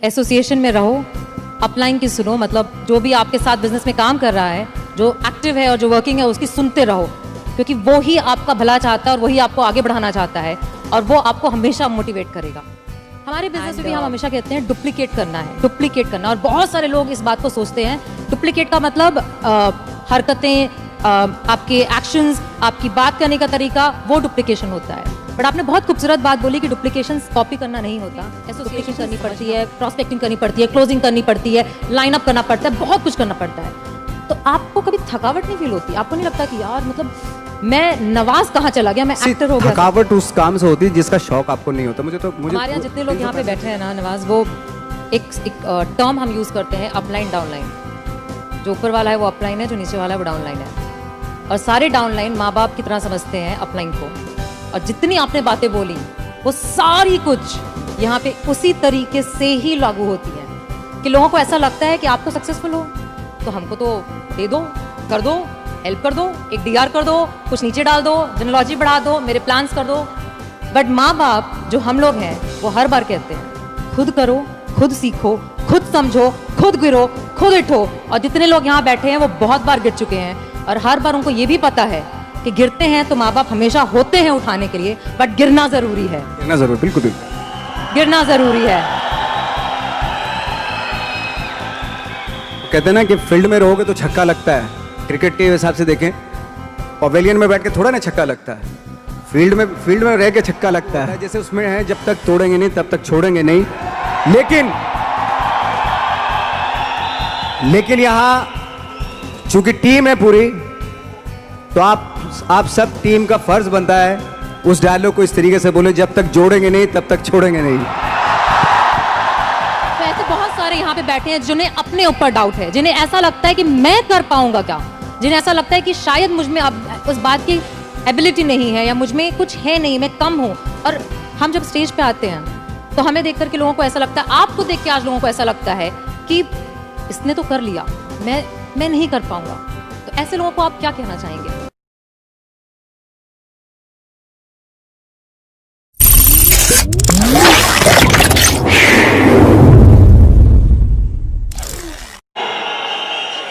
Association में रहो, upline की सुनो, मतलब जो भी आपके साथ बिजनेस में काम कर रहा है, जो एक्टिव है और जो वर्किंग है, उसकी सुनते रहो, क्योंकि वो ही आपका भला चाहता है और वही आपको आगे बढ़ाना चाहता है और वो आपको हमेशा मोटिवेट करेगा। हमारे बिजनेस में भी हम हमेशा कहते हैं डुप्लीकेट करना है, डुप्लीकेट करना। और बहुत सारे लोग इस बात को सोचते हैं, डुप्लीकेट का मतलब हरकतें, आपके एक्शंस, आपकी बात करने का तरीका, वो डुप्लीकेशन होता है। बट आपने बहुत खूबसूरत बात बोली कि डुप्लीकेशन कॉपी करना नहीं होता, एसोसिएशन करनी पड़ती है, प्रॉस्पेक्टिंग करनी पड़ती है, क्लोजिंग करनी पड़ती है, लाइन अप करना पड़ता है, बहुत कुछ करना पड़ता है। तो आपको कभी थकावट नहीं फील होती? आपको नहीं लगता कि यार मतलब मैं नवाज कहाँ चला गया, मैं एक्टर हो गया? थकावट उस काम से होती है जिसका शौक आपको नहीं होता। मुझे हमारे यहाँ जितने लोग यहाँ पे बैठे हैं ना नवाज, वो एक टर्म हम यूज करते हैं, अपलाइन डाउनलाइन। जो ऊपर वाला है वो अपलाइन है, जो नीचे वाला है वो डाउनलाइन है। और सारे डाउनलाइन माँ बाप की तरह समझते हैं अपलाइन को। और जितनी आपने बातें बोली वो सारी कुछ यहाँ पे उसी तरीके से ही लागू होती है कि लोगों को ऐसा लगता है कि आपको सक्सेसफुल हो तो हमको तो दे दो, कर दो, हेल्प कर दो, एक डीआर कर दो, कुछ नीचे डाल दो, जेनोलॉजी बढ़ा दो, मेरे प्लान्स कर दो। बट माँ बाप जो हम लोग हैं वो हर बार कहते हैं खुद करो, खुद सीखो, खुद समझो, खुद गिरो, खुद उठो। और जितने लोग यहाँ बैठे हैं वो बहुत बार गिर चुके हैं और हर बार उनको ये भी पता है कि गिरते हैं तो माँ बाप हमेशा होते हैं उठाने के लिए, बट गिरना जरूरी है। गिरना जरूरी, बिल्कुल गिरना जरूरी है। कहते हैं ना कि फील्ड में रहोगे तो छक्का लगता है। क्रिकेट के हिसाब से देखें, पवेलियन में बैठ के थोड़ा ना छक्का लगता है, फील्ड में रह के छक्का लगता है। जैसे उसमें है, जब तक तोड़ेंगे नहीं तब तक छोड़ेंगे नहीं। लेकिन यहाँ चूंकि टीम है पूरी, तो आप सब टीम का फर्ज बनता है उस डायलॉग को इस तरीके से बोले, जब तक जोड़ेंगे नहीं तब तक छोड़ेंगे नहीं। तो ऐसे बहुत सारे यहाँ पे बैठे हैं जिन्हें अपने ऊपर डाउट है, जिन्हें ऐसा लगता है कि मैं कर पाऊंगा क्या, जिन्हें ऐसा लगता है कि शायद मुझ में अब उस बात की एबिलिटी नहीं है या मुझ में कुछ है नहीं, मैं कम हूँ। और हम जब स्टेज पे आते हैं तो हमें देख करके लोगों को ऐसा लगता है, आपको देख के आज लोगों को ऐसा लगता है कि इसने तो कर लिया, मैं नहीं कर पाऊंगा। तो ऐसे लोगों को आप क्या कहना चाहेंगे?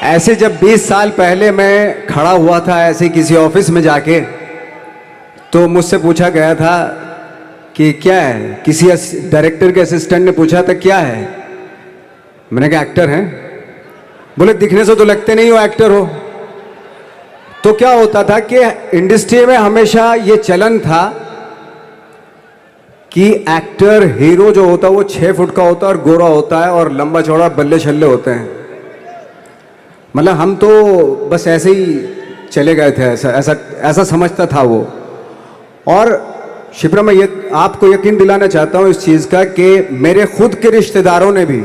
ऐसे जब 20 साल पहले मैं खड़ा हुआ था ऐसे किसी ऑफिस में जाके, तो मुझसे पूछा गया था कि क्या है, किसी डायरेक्टर के असिस्टेंट ने पूछा था क्या है, मैंने कहा एक्टर हैं। बोले दिखने से तो लगते नहीं हो एक्टर हो। तो क्या होता था कि इंडस्ट्री में हमेशा ये चलन था कि एक्टर हीरो जो होता है वो 6 फुट का होता है और गोरा होता है और लंबा चौड़ा बल्ले छल्ले होते हैं। मतलब हम तो बस ऐसे ही चले गए थे, ऐसा समझता था वो। और शिप्रा, मैं आपको यकीन दिलाना चाहता हूं इस चीज़ का कि मेरे खुद के रिश्तेदारों ने भी,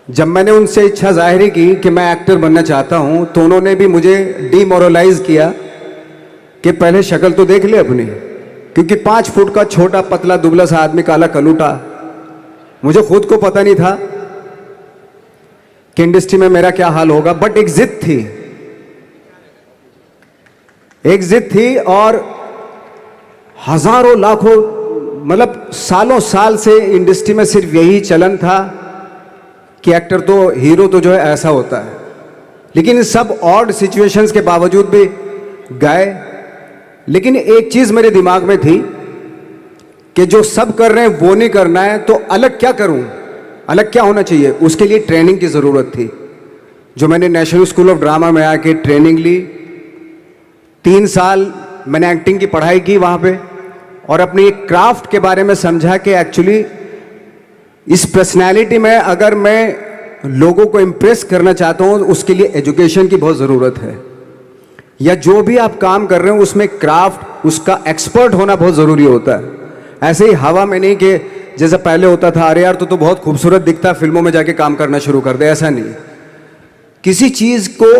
जब मैंने उनसे इच्छा जाहिर की कि मैं एक्टर बनना चाहता हूं, तो उन्होंने भी मुझे डीमोरलाइज किया कि पहले शक्ल तो देख ले अपनी, क्योंकि 5 फुट का छोटा पतला दुबला सा आदमी, काला कलूटा, मुझे खुद को पता नहीं था कि इंडस्ट्री में मेरा क्या हाल होगा। बट एक जिद थी और हजारों लाखों, मतलब सालों साल से इंडस्ट्री में सिर्फ यही चलन था कि एक्टर तो, हीरो तो जो है ऐसा होता है। लेकिन इन सब ऑड सिचुएशंस के बावजूद भी गए। लेकिन एक चीज मेरे दिमाग में थी कि जो सब कर रहे हैं वो नहीं करना है, तो अलग क्या करूं, अलग क्या होना चाहिए। उसके लिए ट्रेनिंग की ज़रूरत थी, जो मैंने नेशनल स्कूल ऑफ ड्रामा में आके ट्रेनिंग ली। 3 साल मैंने एक्टिंग की पढ़ाई की वहाँ पे, और अपनी एक क्राफ्ट के बारे में समझा कि एक्चुअली इस पर्सनैलिटी में अगर मैं लोगों को इम्प्रेस करना चाहता हूँ, उसके लिए एजुकेशन की बहुत ज़रूरत है। या जो भी आप काम कर रहे हो उसमें क्राफ्ट, उसका एक्सपर्ट होना बहुत ज़रूरी होता है। ऐसे ही हवा में नहीं कि जैसा पहले होता था, अरे यार तो बहुत खूबसूरत दिखता, फिल्मों में जाके काम करना शुरू कर दे, ऐसा नहीं। किसी चीज़ को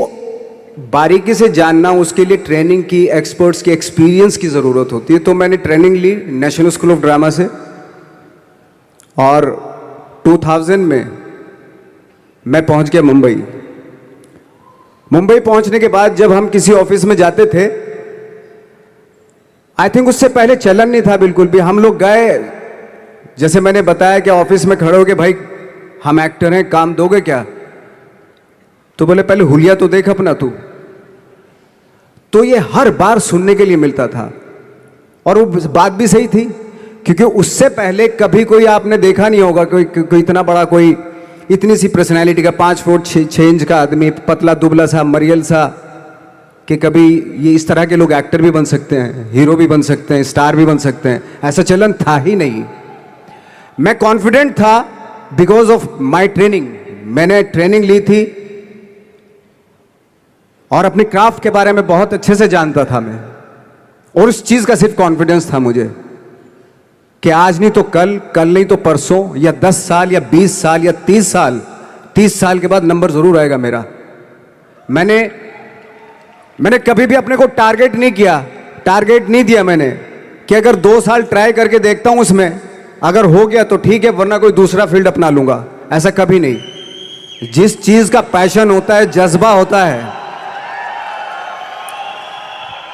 बारीकी से जानना, उसके लिए ट्रेनिंग की, एक्सपर्ट्स की, एक्सपीरियंस की ज़रूरत होती है। तो मैंने ट्रेनिंग ली नेशनल स्कूल ऑफ ड्रामा से, और 2000 में मैं पहुंच गया मुंबई। पहुंचने के बाद जब हम किसी ऑफिस में जाते थे, आई थिंक उससे पहले चलन नहीं था बिल्कुल भी। हम लोग गए जैसे मैंने बताया कि ऑफिस में खड़े हो के भाई हम एक्टर हैं, काम दोगे क्या? तो बोले पहले हुलिया तो देख अपना तू। तो ये हर बार सुनने के लिए मिलता था, और वो बात भी सही थी, क्योंकि उससे पहले कभी कोई आपने देखा नहीं होगा कोई इतना बड़ा, कोई इतनी सी पर्सनैलिटी का 5 फुट 6 इंच का आदमी, पतला दुबला सा मरियल सा, कि कभी ये इस तरह के लोग एक्टर भी बन सकते हैं, हीरो भी बन सकते हैं, स्टार भी बन सकते हैं, ऐसा चलन था ही नहीं। मैं कॉन्फिडेंट था बिकॉज ऑफ माई ट्रेनिंग। मैंने ट्रेनिंग ली थी और अपनी क्राफ्ट के बारे में बहुत अच्छे से जानता था मैं, और उस चीज का सिर्फ कॉन्फिडेंस था मुझे कि आज नहीं तो कल, कल नहीं तो परसों, या 10 साल या 20 साल या 30 साल, 30 साल के बाद नंबर जरूर आएगा मेरा। मैंने कभी भी अपने को टारगेट नहीं किया, टारगेट नहीं दिया मैंने कि अगर 2 साल ट्राई करके देखता हूं, उसमें अगर हो गया तो ठीक है, वरना कोई दूसरा फील्ड अपना लूंगा, ऐसा कभी नहीं। जिस चीज का पैशन होता है, जज्बा होता है,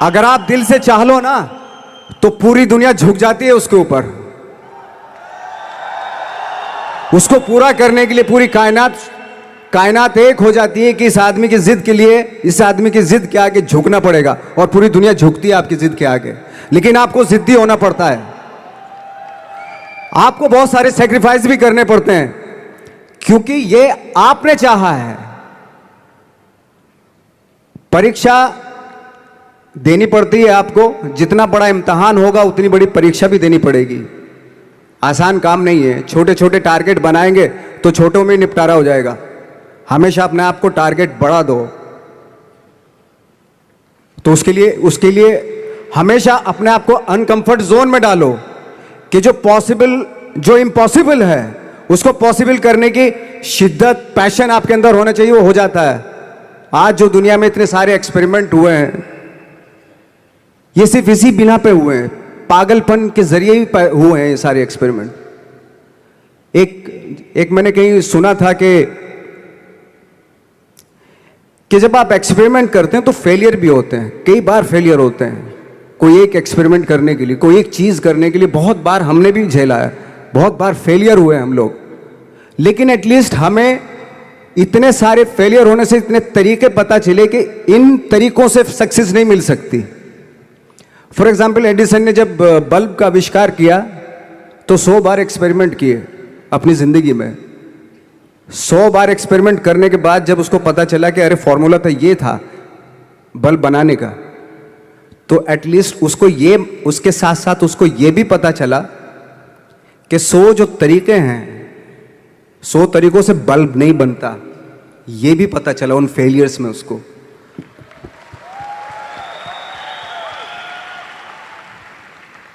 अगर आप दिल से चाह लो ना तो पूरी दुनिया झुक जाती है उसके ऊपर। उसको पूरा करने के लिए पूरी कायनात एक हो जाती है कि इस आदमी की जिद के लिए, इस आदमी की जिद के आगे झुकना पड़ेगा, और पूरी दुनिया झुकती है आपकी जिद के आगे। लेकिन आपको जिद्दी होना पड़ता है, आपको बहुत सारे सेक्रीफाइस भी करने पड़ते हैं, क्योंकि ये आपने चाहा है। परीक्षा देनी पड़ती है आपको, जितना बड़ा इम्तिहान होगा उतनी बड़ी परीक्षा भी देनी पड़ेगी। आसान काम नहीं है। छोटे छोटे टारगेट बनाएंगे तो छोटों में ही निपटारा हो जाएगा। हमेशा अपने आप को टारगेट बढ़ा दो। तो उसके लिए हमेशा अपने आप को अनकंफर्ट जोन में डालो, कि जो इम्पॉसिबल है उसको पॉसिबल करने की शिद्दत, पैशन आपके अंदर होना चाहिए, वो हो जाता है। आज जो दुनिया में इतने सारे एक्सपेरिमेंट हुए हैं, ये सिर्फ इसी बिना पे हुए हैं, पागलपन के जरिए ही हुए हैं ये सारे एक्सपेरिमेंट। एक मैंने कहीं सुना था कि जब आप एक्सपेरिमेंट करते हैं तो फेलियर भी होते हैं, कई बार फेलियर होते हैं। कोई एक एक्सपेरिमेंट करने के लिए, कोई एक चीज करने के लिए बहुत बार हमने भी झेला है, बहुत बार फेलियर हुए हम लोग। लेकिन एटलीस्ट हमें इतने सारे फेलियर होने से इतने तरीके पता चले कि इन तरीकों से सक्सेस नहीं मिल सकती। फॉर एग्जाम्पल, एडिसन ने जब बल्ब का आविष्कार किया तो 100 बार एक्सपेरिमेंट किए अपनी जिंदगी में। 100 बार एक्सपेरिमेंट करने के बाद जब उसको पता चला कि अरे फॉर्मूला तो ये था बल्ब बनाने का, तो एटलीस्ट उसके साथ साथ उसको ये भी पता चला कि 100 जो तरीके हैं, 100 तरीकों से बल्ब नहीं बनता, ये भी पता चला उन फेलियर्स में उसको।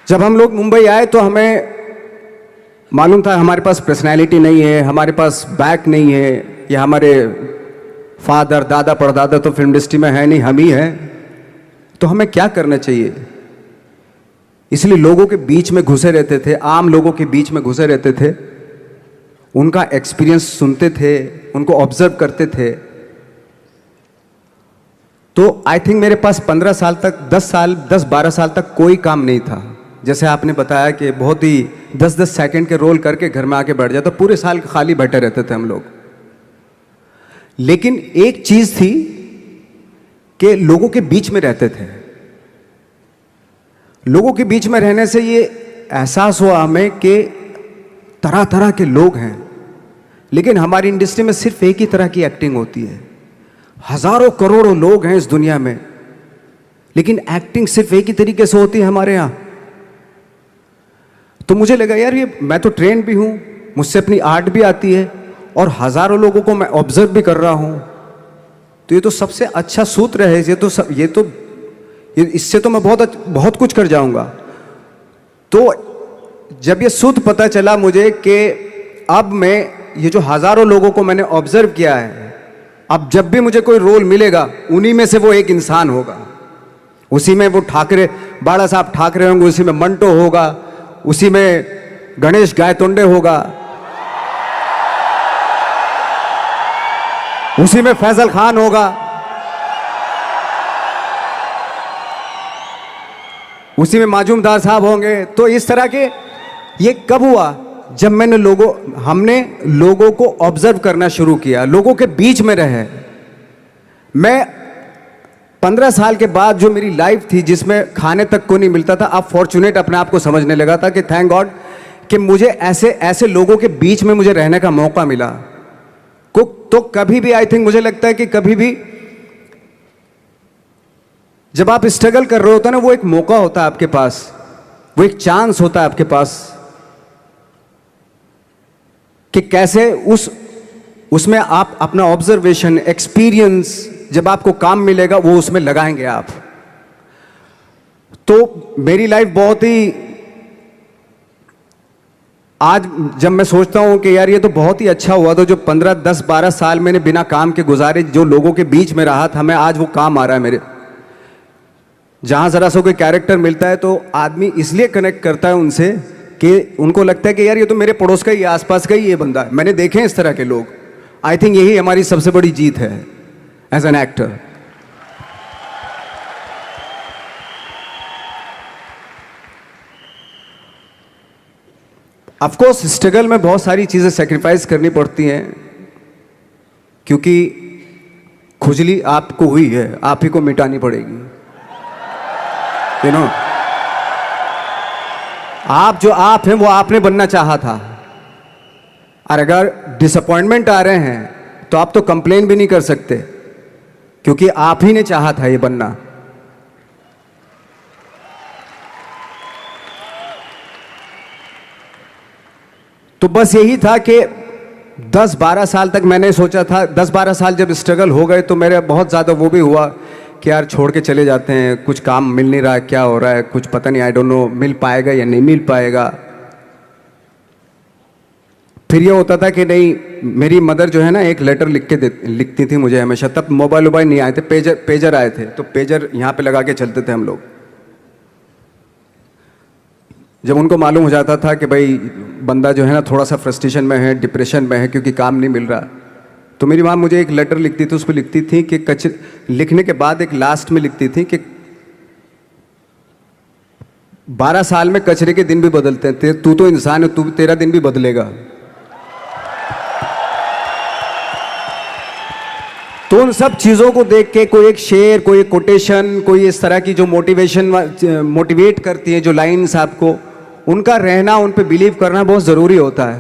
जब हम लोग मुंबई आए तो हमें मालूम था हमारे पास पर्सनैलिटी नहीं है, हमारे पास बैक नहीं है, या हमारे फादर दादा परदादा तो फिल्म इंडस्ट्री में है नहीं, हम ही हैं। तो हमें क्या करना चाहिए? इसलिए लोगों के बीच में घुसे रहते थे, आम लोगों के बीच में घुसे रहते थे, उनका एक्सपीरियंस सुनते थे, उनको ऑब्जर्व करते थे। तो आई थिंक मेरे पास 15 साल तक, 10-12 साल तक कोई काम नहीं था। जैसे आपने बताया कि बहुत ही 10-10 सेकंड के रोल करके घर में आके बैठ जाता, पूरे साल खाली बैठे रहते थे हम लोग। लेकिन एक चीज थी कि लोगों के बीच में रहते थे। लोगों के बीच में रहने से ये एहसास हुआ हमें कि तरह तरह के लोग हैं, लेकिन हमारी इंडस्ट्री में सिर्फ एक ही तरह की एक्टिंग होती है। हजारों करोड़ों लोग हैं इस दुनिया में, लेकिन एक्टिंग सिर्फ एक ही तरीके से होती है हमारे यहां। तो मुझे लगा यार, ये मैं तो ट्रेन भी हूं, मुझसे अपनी आर्ट भी आती है, और हजारों लोगों को मैं ऑब्जर्व भी कर रहा हूं, तो ये तो सबसे अच्छा सूत्र है। इससे तो मैं बहुत कुछ कर जाऊंगा। तो जब ये सूत्र पता चला मुझे कि अब मैं ये जो हजारों लोगों को मैंने ऑब्जर्व किया है, अब जब भी मुझे कोई रोल मिलेगा उन्हीं में से वो एक इंसान होगा। उसी में वो बाला साहब ठाकरे होंगे, उसी में मंटो होगा, उसी में गणेश गायतोंडे होगा, उसी में फैजल खान होगा, उसी में माजूमदार साहब होंगे। तो इस तरह के, ये कब हुआ? जब हमने लोगों को ऑब्जर्व करना शुरू किया, लोगों के बीच में रहे, मैं 15 साल के बाद जो मेरी लाइफ थी जिसमें खाने तक को नहीं मिलता था, अब फॉर्चुनेट अपने आप को समझने लगा था कि थैंक गॉड कि मुझे ऐसे ऐसे लोगों के बीच में मुझे रहने का मौका मिला। तो कभी भी आई थिंक मुझे लगता है कि कभी भी जब आप स्ट्रगल कर रहे होते हैं ना, वो एक मौका होता है आपके पास, वो एक चांस होता है आपके पास कि कैसे उसमें आप अपना ऑब्जर्वेशन, एक्सपीरियंस, जब आपको काम मिलेगा वो उसमें लगाएंगे आप। तो मेरी लाइफ बहुत ही, आज जब मैं सोचता हूं कि यार ये तो बहुत ही अच्छा हुआ, तो जो 15, 10, 12 साल मैंने बिना काम के गुजारे, जो लोगों के बीच में रहा था मैं, आज वो काम आ रहा है मेरे। जहां जरा सा कोई कैरेक्टर मिलता है तो आदमी इसलिए कनेक्ट करता है उनसे कि उनको लगता है कि यार ये तो मेरे पड़ोस का ही, आसपास का ही ये बंदा है। मैंने देखे हैं इस तरह के लोग। आई थिंक यही हमारी सबसे बड़ी जीत है as an actor. Of course struggle में बहुत सारी चीजें सेक्रीफाइस करनी पड़ती हैं, क्योंकि खुजली आपको हुई है, आप ही को मिटानी पड़ेगी। यू नो, आप जो आप हैं वो आपने बनना चाहा था, और अगर डिसअपॉइंटमेंट आ रहे हैं तो आप तो कंप्लेन भी नहीं कर सकते, क्योंकि आप ही ने चाहा था ये बनना। तो बस यही था कि 10-12 साल तक मैंने सोचा था, 10-12 साल जब स्ट्रगल हो गए तो मेरे बहुत ज़्यादा वो भी हुआ कि यार छोड़ के चले जाते हैं, कुछ काम मिल नहीं रहा, क्या हो रहा है कुछ पता नहीं, आई डोंट नो मिल पाएगा या नहीं मिल पाएगा। फिर ये होता था कि नहीं, मेरी मदर जो है ना एक लेटर लिखती थी मुझे हमेशा। तब मोबाइल नहीं आए थे, पेजर आए थे, तो पेजर यहाँ पे लगा के चलते थे हम लोग। जब उनको मालूम हो जाता था कि भाई बंदा जो है ना थोड़ा सा फ्रस्ट्रेशन में है, डिप्रेशन में है, क्योंकि काम नहीं मिल रहा, तो मेरी माँ मुझे एक लेटर लिखती थी। उस पर लिखती थी कि लिखने के बाद एक लास्ट में लिखती थी कि 12 साल में कचरे के दिन भी बदलते हैं, तू तो इंसान है, तेरा दिन भी बदलेगा। तो उन सब चीज़ों को देख के कोई एक शेर, कोई एक कोटेशन, कोई इस तरह की जो मोटिवेट करती है, जो लाइंस आपको, उनका रहना, उन पे बिलीव करना बहुत ज़रूरी होता है,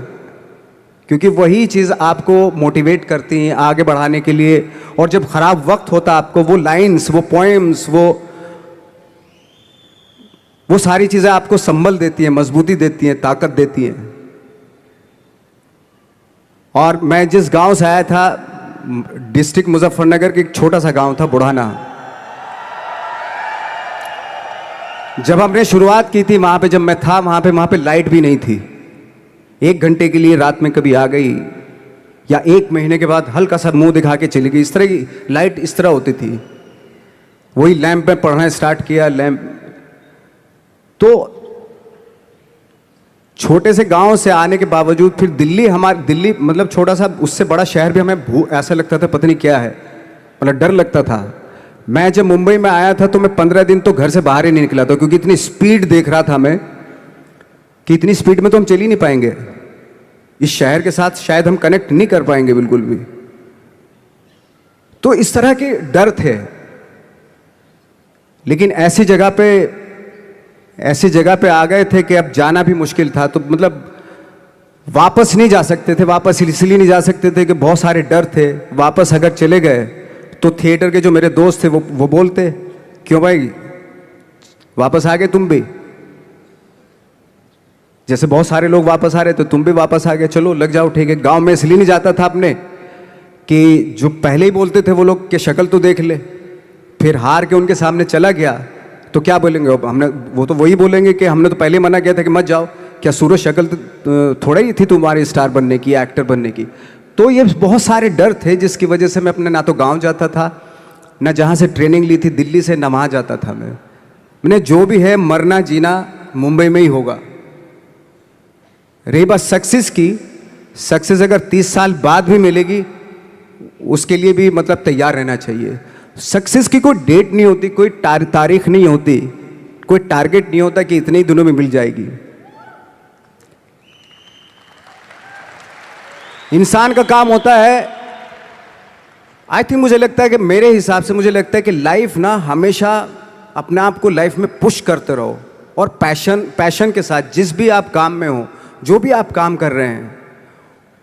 क्योंकि वही चीज़ आपको मोटिवेट करती हैं आगे बढ़ाने के लिए। और जब ख़राब वक्त होता है आपको, वो लाइंस, वो पोएम्स, वो सारी चीज़ें आपको संबल देती हैं, मजबूती देती हैं, ताकत देती हैं। और मैं जिस गांव से आया था, डिस्ट्रिक्ट मुजफ्फरनगर के एक छोटा सा गांव था बुढ़ाना। जब हमने शुरुआत की थी वहाँ पे, जब मैं था वहाँ पे लाइट भी नहीं थी। 1 घंटे के लिए रात में कभी आ गई, या 1 महीने के बाद हल्का सा मुंह दिखा के चली गई। इस तरह की लाइट इस तरह होती थी। वही लैंप में पढ़ना स्टार्ट किया, लैंप। तो छोटे से गांव से आने के बावजूद फिर दिल्ली मतलब छोटा सा, उससे बड़ा शहर भी हमें ऐसा लगता था पता नहीं क्या है, मतलब डर लगता था। मैं जब मुंबई में आया था तो मैं 15 दिन तो घर से बाहर ही नहीं निकला था, क्योंकि इतनी स्पीड देख रहा था मैं कि इतनी स्पीड में तो हम चल ही नहीं पाएंगे, इस शहर के साथ शायद हम कनेक्ट नहीं कर पाएंगे बिल्कुल भी। तो इस तरह के डर थे। लेकिन ऐसी जगह पे आ गए थे कि अब जाना भी मुश्किल था। तो मतलब वापस नहीं जा सकते थे। वापस इसलिए नहीं जा सकते थे कि बहुत सारे डर थे। वापस अगर चले गए तो थिएटर के जो मेरे दोस्त थे वो बोलते, क्यों भाई वापस आ गए तुम भी, जैसे बहुत सारे लोग वापस आ रहे तो तुम भी वापस आ गए, चलो लग जाओ ठीक है। गांव में इसलिए नहीं जाता था अपने कि जो पहले ही बोलते थे वो लोग कि शक्ल तो देख ले, फिर हार के उनके सामने चला गया तो क्या बोलेंगे वो तो वही बोलेंगे कि हमने तो पहले मना किया था कि मत जाओ, क्या सूरज शक्ल थोड़ा ही थी तुम्हारी स्टार बनने की, एक्टर बनने की। तो ये बहुत सारे डर थे जिसकी वजह से मैं अपने ना तो गांव जाता था, ना जहाँ से ट्रेनिंग ली थी दिल्ली से, ना वहाँ जाता था। मैंने जो भी है मरना जीना मुंबई में ही होगा। रही बात सक्सेस की, सक्सेस अगर 30 साल बाद भी मिलेगी उसके लिए भी मतलब तैयार रहना चाहिए। सक्सेस की कोई डेट नहीं होती, कोई तारीख नहीं होती, कोई टारगेट नहीं होता कि इतने ही दिनों में मिल जाएगी। इंसान का काम होता है, आई थिंक मुझे लगता है कि मेरे हिसाब से मुझे लगता है कि लाइफ ना हमेशा अपने आप को लाइफ में पुश करते रहो, और पैशन के साथ जिस भी आप काम में हो, जो भी आप काम कर रहे हैं,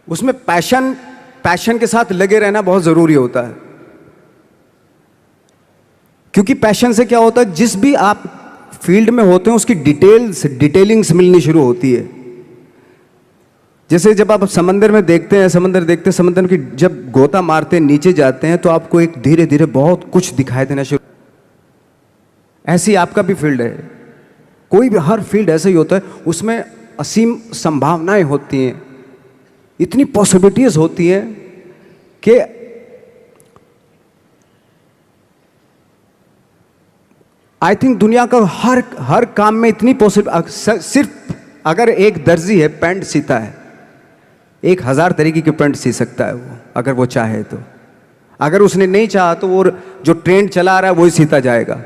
उसमें पैशन के साथ लगे रहना बहुत ज़रूरी होता है। क्योंकि पैशन से क्या होता है, जिस भी आप फील्ड में होते हैं उसकी डिटेलिंग्स मिलनी शुरू होती है। जैसे जब आप समंदर में देखते हैं, समंदर की जब गोता मारते हैं, नीचे जाते हैं, तो आपको एक धीरे धीरे बहुत कुछ दिखाई देना शुरू। ऐसी आपका भी फील्ड है, कोई भी हर फील्ड ऐसा ही होता है, उसमें असीम संभावनाएं होती हैं, इतनी पॉसिबिलिटीज होती हैं कि आई थिंक दुनिया का हर काम में इतनी सिर्फ अगर एक दर्जी है पैंट सीता है, 1000 तरीके की पैंट सी सकता है वो, अगर वो चाहे तो। अगर उसने नहीं चाहा तो वो जो ट्रेंड चला रहा है वही सीता जाएगा।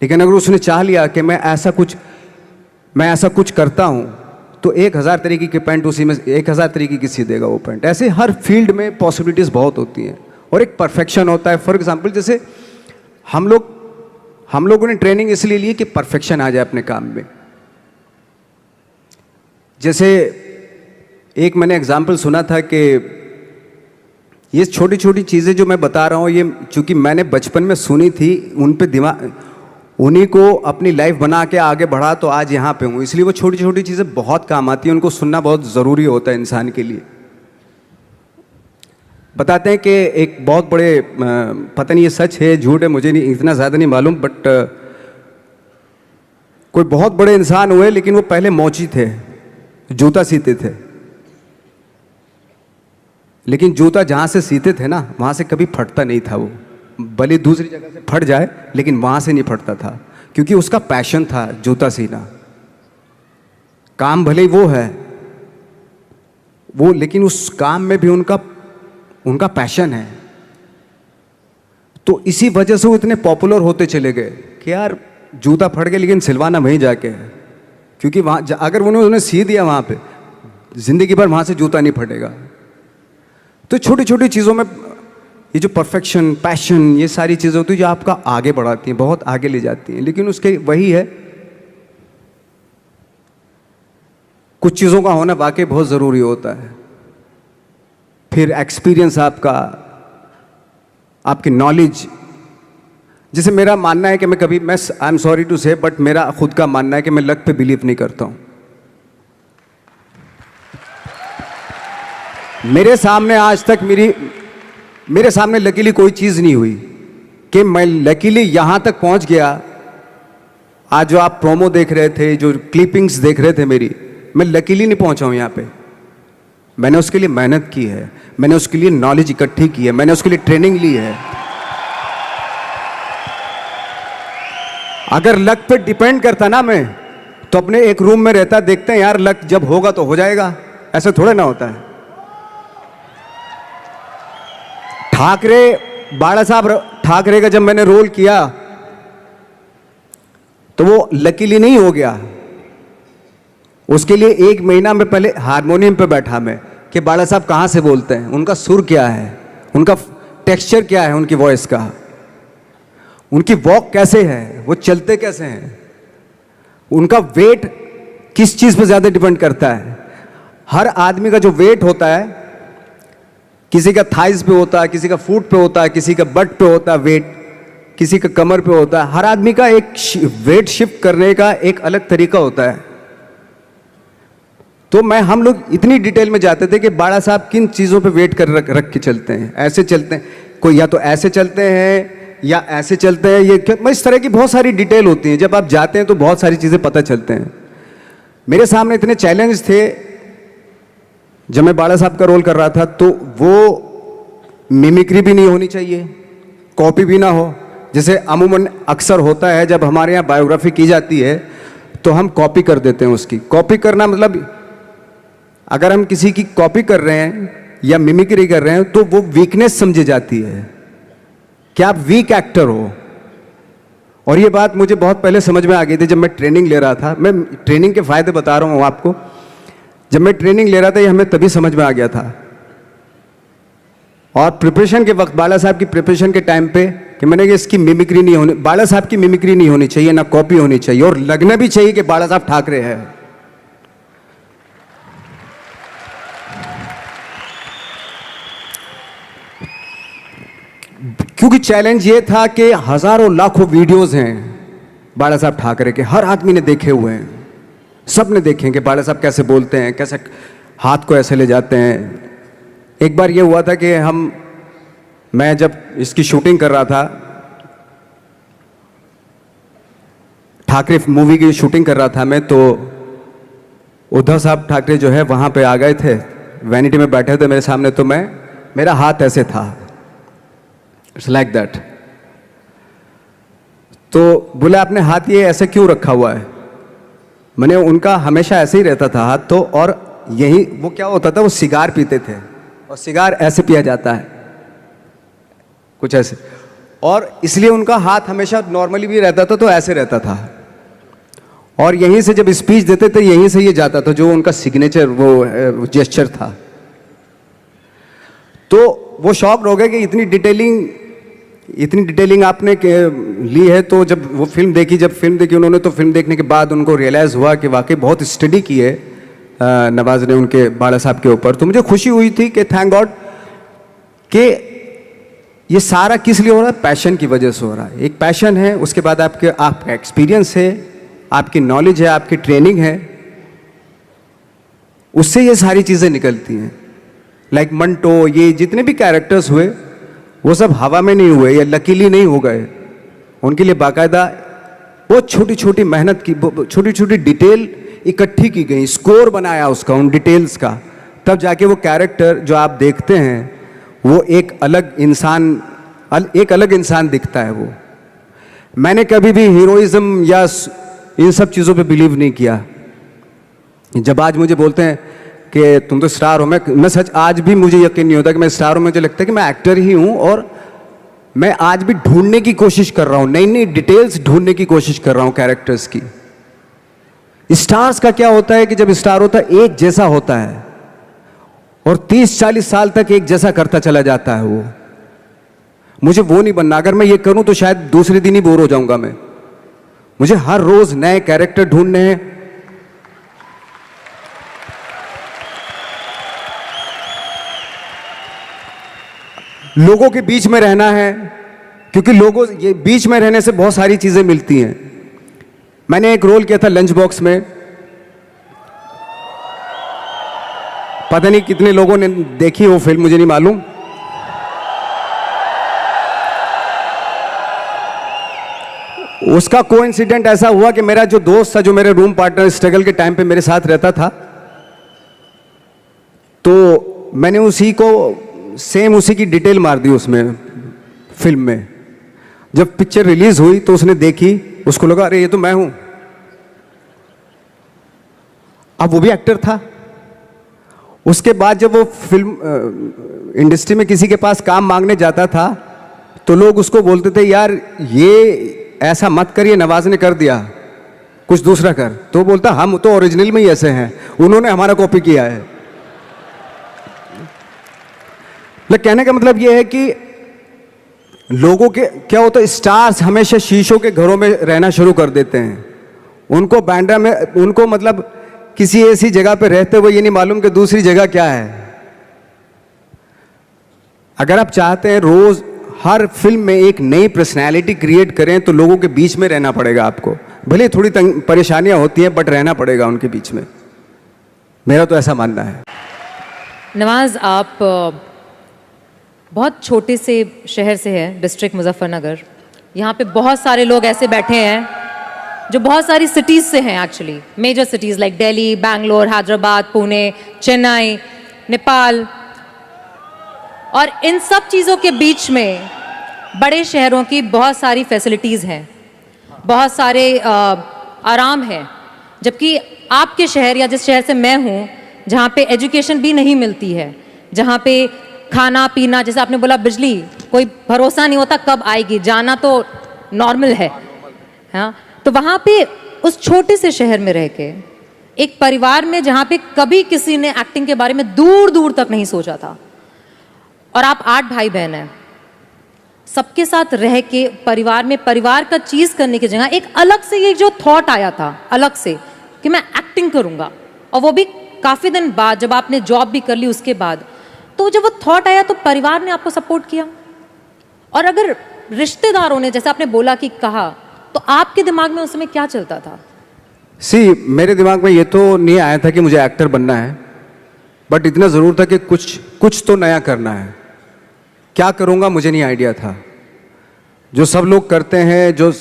लेकिन अगर उसने चाह लिया कि मैं ऐसा कुछ करता हूं, तो 1000 तरीके की पैंट उसी में 1000 तरीके की सी देगा वो पैंट। ऐसे हर फील्ड में पॉसिबिलिटीज बहुत होती हैं, और एक परफेक्शन होता है। फॉर एग्जाम्पल, जैसे हम लोगों ने ट्रेनिंग इसलिए ली कि परफेक्शन आ जाए अपने काम में। जैसे एक मैंने एग्जाम्पल सुना था कि ये छोटी छोटी चीज़ें जो मैं बता रहा हूँ, ये चूंकि मैंने बचपन में सुनी थी, उन पे उन्हीं को अपनी लाइफ बना के आगे बढ़ा, तो आज यहाँ पे हूँ। इसलिए वो छोटी छोटी चीज़ें बहुत काम आती हैं, उनको सुनना बहुत ज़रूरी होता है इंसान के लिए। बताते हैं कि एक बहुत बड़े, पता नहीं ये सच है झूठ है, मुझे नहीं इतना ज़्यादा नहीं मालूम, बट कोई बहुत बड़े इंसान हुए, लेकिन वो पहले मोची थे, जूता सीते थे। लेकिन जूता जहाँ से सीते थे ना, वहाँ से कभी फटता नहीं था। वो भले दूसरी जगह से फट जाए, लेकिन वहाँ से नहीं फटता था, क्योंकि उसका पैशन था जूता सीना। काम भले ही वो है वो, लेकिन उस काम में भी उनका पैशन है। तो इसी वजह से वो इतने पॉपुलर होते चले गए कि यार जूता फट गया लेकिन सिलवाना वहीं जाके है, क्योंकि वहाँ अगर उन्होंने सी दिया वहाँ पे, जिंदगी भर वहाँ से जूता नहीं फटेगा। तो छोटी छोटी चीज़ों में ये जो परफेक्शन, पैशन, ये सारी चीज़ें होती हैं जो आपका आगे बढ़ाती हैं, बहुत आगे ले जाती हैं। लेकिन उसके वही है, कुछ चीज़ों का होना वाकई बहुत ज़रूरी होता है। फिर एक्सपीरियंस आपकी नॉलेज। जैसे मेरा मानना है कि आई एम सॉरी टू से, बट मेरा खुद का मानना है कि मैं लक पे बिलीव नहीं करता हूँ। मेरे सामने आज तक मेरे सामने लकीली कोई चीज़ नहीं हुई कि मैं लकीली यहाँ तक पहुँच गया। आज जो आप प्रोमो देख रहे थे, जो क्लिपिंग्स देख रहे थे मेरी, मैं लकीली नहीं पहुँचा हूँ यहाँ पे। मैंने उसके लिए मेहनत की है, मैंने उसके लिए नॉलेज इकट्ठी की है, मैंने उसके लिए ट्रेनिंग ली है। अगर लक पे डिपेंड करता ना मैं, तो अपने एक रूम में रहता, देखते हैं यार लक जब होगा तो हो जाएगा, ऐसा थोड़ा ना होता है। बाला साहब ठाकरे का जब मैंने रोल किया तो वो लकीली नहीं हो गया। उसके लिए 1 महीना में पहले हारमोनियम पे बैठा मैं कि बाला साहब कहाँ से बोलते हैं, उनका सुर क्या है, उनका टेक्सचर क्या है, उनकी वॉइस का, उनकी वॉक कैसे है, वो चलते कैसे हैं, उनका वेट किस चीज़ पे ज़्यादा डिपेंड करता है। हर आदमी का जो वेट होता है, किसी का थाइस पे होता है, किसी का फुट पे होता है, किसी का बट पे होता है वेट, किसी का कमर पे होता है। हर आदमी का एक वेट शिफ्ट करने का एक अलग तरीका होता है। तो हम लोग इतनी डिटेल में जाते थे कि बाड़ा साहब किन चीज़ों पे वेट कर रख के चलते हैं, ऐसे चलते हैं, कोई या तो ऐसे चलते हैं या ऐसे चलते हैं, ये इस तरह की बहुत सारी डिटेल होती हैं। जब आप जाते हैं तो बहुत सारी चीज़ें पता चलते हैं। मेरे सामने इतने चैलेंज थे जब मैं बाड़ा साहब का रोल कर रहा था, तो वो मिमिक्री भी नहीं होनी चाहिए, कॉपी भी ना हो। जैसे अमूमन अक्सर होता है जब हमारे यहाँ बायोग्राफी की जाती है तो हम कॉपी कर देते हैं उसकी। कॉपी करना मतलब अगर हम किसी की कॉपी कर रहे हैं या मिमिक्री कर रहे हैं तो वो वीकनेस समझी जाती है कि आप वीक एक्टर हो। और ये बात मुझे बहुत पहले समझ में आ गई थी जब मैं ट्रेनिंग ले रहा था। मैं ट्रेनिंग के फ़ायदे बता रहा हूँ आपको जब मैं ट्रेनिंग ले रहा था ये हमें तभी समझ में आ गया था। और प्रिपरेशन के वक्त बाला साहब की प्रिपरेशन के टाइम पे कि मैंने कि इसकी मिमिक्री नहीं होनी, बाला साहब की मिमिक्री नहीं होनी चाहिए, ना कॉपी होनी चाहिए, और लगना भी चाहिए कि बाला साहब ठाकरे हैं। क्योंकि चैलेंज ये था कि हजारों लाखों वीडियोस हैं बाला साहब ठाकरे के, हर आदमी ने देखे हुए हैं, सब ने देखे हैं कि बाला साहब कैसे बोलते हैं, कैसे हाथ को ऐसे ले जाते हैं। एक बार ये हुआ था कि मैं जब इसकी शूटिंग कर रहा था, ठाकरे मूवी की शूटिंग कर रहा था मैं, तो उद्धव साहब ठाकरे जो है वहाँ पे आ गए थे, वैनिटी में बैठे थे मेरे सामने, तो मेरा हाथ ऐसे था, इट्स लाइक दैट। तो बोले आपने हाथ ये ऐसे क्यों रखा हुआ है? मैंने उनका हमेशा ऐसे ही रहता था हाथ, तो और यही वो क्या होता था, वो सिगार पीते थे, और सिगार ऐसे पिया जाता है कुछ ऐसे, और इसलिए उनका हाथ हमेशा नॉर्मली भी रहता था तो ऐसे रहता था, और यहीं से जब स्पीच देते थे यहीं से ये जाता था, जो उनका सिग्नेचर वो जेस्चर था। तो वो शॉक्ड हो गए कि इतनी डिटेलिंग आपने ली है। तो जब वो फिल्म देखी उन्होंने, तो फिल्म देखने के बाद उनको रियलाइज़ हुआ कि वाकई बहुत स्टडी की है नवाज ने उनके बाला साहब के ऊपर। तो मुझे खुशी हुई थी कि थैंक गॉड कि ये सारा किस लिए हो रहा है, पैशन की वजह से हो रहा है। एक पैशन है, उसके बाद आपका एक्सपीरियंस है, आपकी नॉलेज है, आपकी ट्रेनिंग है, उससे ये सारी चीज़ें निकलती हैं। लाइक मंटो, ये जितने भी कैरेक्टर्स हुए वो सब हवा में नहीं हुए या लकीली नहीं हो गए, उनके लिए बाकायदा वो छोटी छोटी मेहनत की, छोटी छोटी डिटेल इकट्ठी की गई, स्कोर बनाया उसका, उन डिटेल्स का, तब जाके वो कैरेक्टर जो आप देखते हैं वो एक अलग इंसान दिखता है। वो मैंने कभी भी हीरोइज्म या इन सब चीज़ों पे बिलीव नहीं किया। जब आज मुझे बोलते हैं कि तुम तो स्टार हो, मैं सच आज भी मुझे यकीन नहीं होता कि मैं स्टार हूँ। मुझे लगता है कि मैं एक्टर ही हूँ, और मैं आज भी ढूंढने की कोशिश कर रहा हूँ, नई नई डिटेल्स ढूंढने की कोशिश कर रहा हूँ कैरेक्टर्स की। स्टार्स का क्या होता है कि जब स्टार होता है एक जैसा होता है, और 30-40 साल तक एक जैसा करता चला जाता है। वो मुझे वो नहीं बनना। अगर मैं ये करूं तो शायद दूसरे दिन ही बोर हो जाऊंगा मैं। मुझे हर रोज नए कैरेक्टर ढूंढने हैं। लोगों के बीच में रहना है, क्योंकि लोगों ये बीच में रहने से बहुत सारी चीजें मिलती हैं। मैंने एक रोल किया था लंच बॉक्स में, पता नहीं कितने लोगों ने देखी वो फिल्म, मुझे नहीं मालूम। उसका कोइंसिडेंट ऐसा हुआ कि मेरा जो दोस्त था, जो मेरे रूम पार्टनर स्ट्रगल के टाइम पे मेरे साथ रहता था, तो मैंने उसी की डिटेल मार दी उसमें फिल्म में। जब पिक्चर रिलीज हुई तो उसने देखी, उसको लगा अरे ये तो मैं हूं। अब वो भी एक्टर था। उसके बाद जब वो फिल्म इंडस्ट्री में किसी के पास काम मांगने जाता था तो लोग उसको बोलते थे यार ये ऐसा मत करिए, नवाज ने कर दिया, कुछ दूसरा कर। तो बोलता हम तो ओरिजिनल में ही ऐसे हैं, उन्होंने हमारा कॉपी किया है। कहने का मतलब ये है कि लोगों के क्या होता है, स्टार्स हमेशा शीशों के घरों में रहना शुरू कर देते हैं। उनको बांद्रा में, उनको मतलब किसी ऐसी जगह पे रहते हुए ये नहीं मालूम कि दूसरी जगह क्या है। अगर आप चाहते हैं रोज हर फिल्म में एक नई पर्सनैलिटी क्रिएट करें तो लोगों के बीच में रहना पड़ेगा आपको। भले थोड़ी परेशानियां होती हैं बट रहना पड़ेगा उनके बीच में। मेरा तो ऐसा मानना है। नवाज, आप बहुत छोटे से शहर से है, डिस्ट्रिक्ट मुजफ्फरनगर। यहाँ पे बहुत सारे लोग ऐसे बैठे हैं जो बहुत सारी सिटीज़ से हैं, actually major cities like Delhi, Bangalore, Hyderabad, Pune, Chennai, Nepal. और इन सब चीज़ों के बीच में बड़े शहरों की बहुत सारी फैसिलिटीज़ हैं, बहुत सारे आराम है। जबकि आपके शहर या जिस शहर से मैं हूँ, जहाँ पे एजुकेशन भी नहीं मिलती है, जहाँ पे खाना पीना, जैसे आपने बोला बिजली, कोई भरोसा नहीं होता कब आएगी, जाना तो नॉर्मल है। हाँ, तो वहाँ पे उस छोटे से शहर में रह के एक परिवार में जहां पे कभी किसी ने एक्टिंग के बारे में दूर दूर तक नहीं सोचा था, और आप 8 भाई बहन हैं, सबके साथ रह के परिवार में परिवार का चीज करने की जगह एक अलग से ये जो थॉट आया था अलग से कि मैं एक्टिंग करूंगा, और वो भी काफी दिन बाद जब आपने जॉब भी कर ली उसके बाद, तो जब वो थॉट आया तो परिवार ने आपको सपोर्ट किया। और अगर रिश्तेदारों ने, जैसे आपने बोला कि कहा, तो आपके दिमाग में उस समय क्या चलता था? मेरे दिमाग में ये तो नहीं आया था कि मुझे एक्टर बनना है, बट इतना ज़रूर था कि कुछ तो नया करना है। क्या करूँगा मुझे नहीं आइडिया था। जो सब लोग करते हैं जो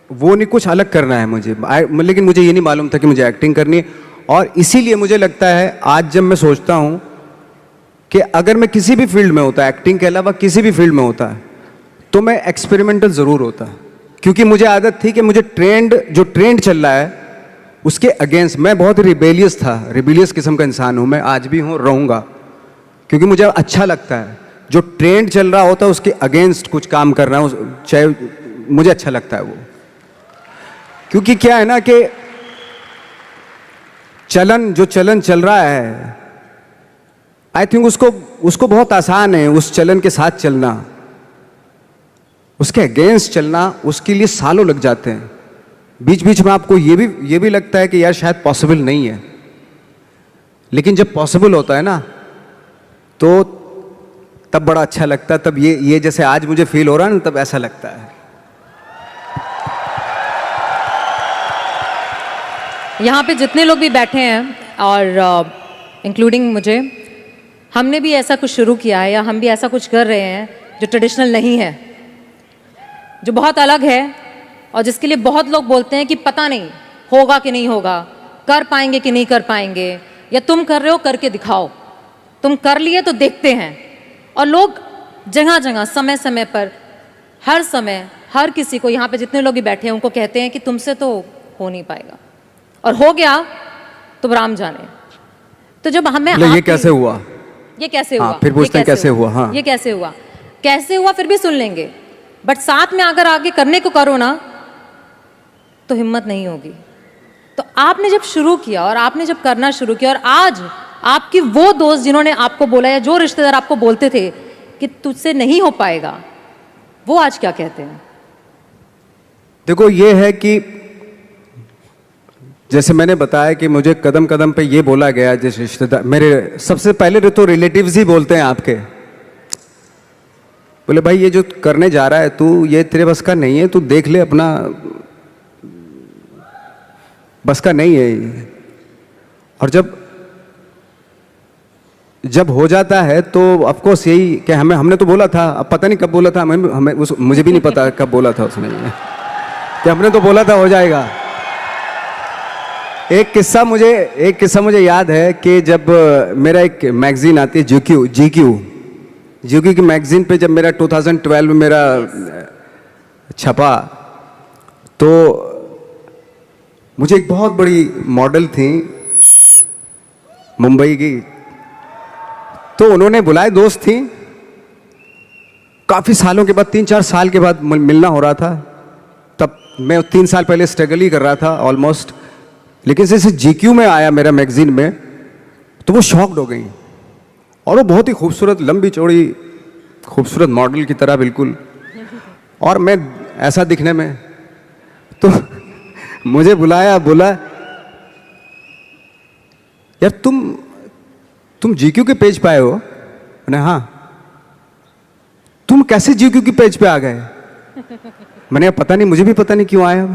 वो नहीं, कुछ अलग करना है मुझे। लेकिन मुझे ये नहीं मालूम था कि मुझे एक्टिंग करनी है। और इसीलिए मुझे लगता है आज जब मैं सोचता हूँ कि अगर मैं किसी भी फील्ड में होता, एक्टिंग के अलावा किसी भी फील्ड में होता, तो मैं एक्सपेरिमेंटल ज़रूर होता। क्योंकि मुझे आदत थी कि मुझे जो ट्रेंड चल रहा है उसके अगेंस्ट, मैं बहुत रिबेलियस था, रिबेलियस किस्म का इंसान हूँ मैं, आज भी हूँ, रहूँगा। क्योंकि मुझे अच्छा लगता है जो ट्रेंड चल रहा होता है उसके अगेंस्ट कुछ काम करना, चाहे मुझे अच्छा लगता है वो। क्योंकि क्या है ना कि जो चलन चल रहा है, आई थिंक उसको बहुत आसान है उस चलन के साथ चलना। उसके अगेंस्ट चलना, उसके लिए सालों लग जाते हैं। बीच बीच में आपको ये भी लगता है कि यार शायद पॉसिबल नहीं है, लेकिन जब पॉसिबल होता है ना तो तब बड़ा अच्छा लगता है। तब ये जैसे आज मुझे फील हो रहा है ना, तब ऐसा लगता है। यहाँ पे जितने लोग भी बैठे हैं और इंक्लूडिंग मुझे, हमने भी ऐसा कुछ शुरू किया है या हम भी ऐसा कुछ कर रहे हैं जो ट्रेडिशनल नहीं है, जो बहुत अलग है, और जिसके लिए बहुत लोग बोलते हैं कि पता नहीं होगा कि नहीं होगा, कर पाएंगे कि नहीं कर पाएंगे, या तुम कर रहे हो करके दिखाओ, तुम कर लिए तो देखते हैं। और लोग जगह जगह समय समय पर हर समय हर किसी को, यहाँ पे जितने लोग भी बैठे हैं उनको कहते हैं कि तुमसे तो हो नहीं पाएगा, और हो गया तो राम जाने। तो जब हमें ये कैसे हुआ, ये कैसे हुआ, फिर पूछते हैं कैसे हुआ, हाँ ये कैसे हुआ, फिर भी सुन लेंगे, बट साथ में अगर आगे करने को करो ना तो हिम्मत नहीं होगी। तो आपने जब शुरू किया और आपने जब करना शुरू किया, और आज आपकी वो दोस्त जिन्होंने आपको बोला या जो रिश्तेदार आपको बोलते थे कि तुझसे नहीं हो पाएगा, वो आज क्या कहते हैं? देखो ये है कि जैसे मैंने बताया कि मुझे कदम कदम पे ये बोला गया, जैसे रिश्तेदार मेरे सबसे पहले तो रिलेटिव्स ही बोलते हैं आपके, बोले भाई ये जो करने जा रहा है तू, ये तेरे बस का नहीं है, तू देख ले, अपना बस का नहीं है। और जब हो जाता है तो ऑफ कोर्स यही कि हमने तो बोला था, अब पता नहीं कब बोला था, मुझे भी नहीं पता कब बोला था उसने कि हमने तो बोला था हो जाएगा। एक किस्सा मुझे याद है कि जब मेरा एक मैगजीन आती है जीक्यू की मैगजीन पे जब मेरा 2012 में मेरा छपा, तो मुझे एक बहुत बड़ी मॉडल थी मुंबई की, तो उन्होंने बुलाए, दोस्त थी, काफ़ी सालों के बाद, 3-4 साल के बाद मिलना हो रहा था। तब मैं 3 साल पहले स्ट्रगल ही कर रहा था ऑलमोस्ट, लेकिन जैसे जीक्यू में आया मेरा मैगजीन में, तो वो शॉक्ड हो गई। और वो बहुत ही खूबसूरत, लंबी चौड़ी खूबसूरत मॉडल की तरह बिल्कुल, और मैं ऐसा दिखने में, तो मुझे बोला यार तुम जीक्यू के पेज पे आए हो? मैंने हाँ। तुम कैसे जीक्यू के पेज पे आ गए? मैंने पता नहीं, मुझे भी पता नहीं क्यों आया।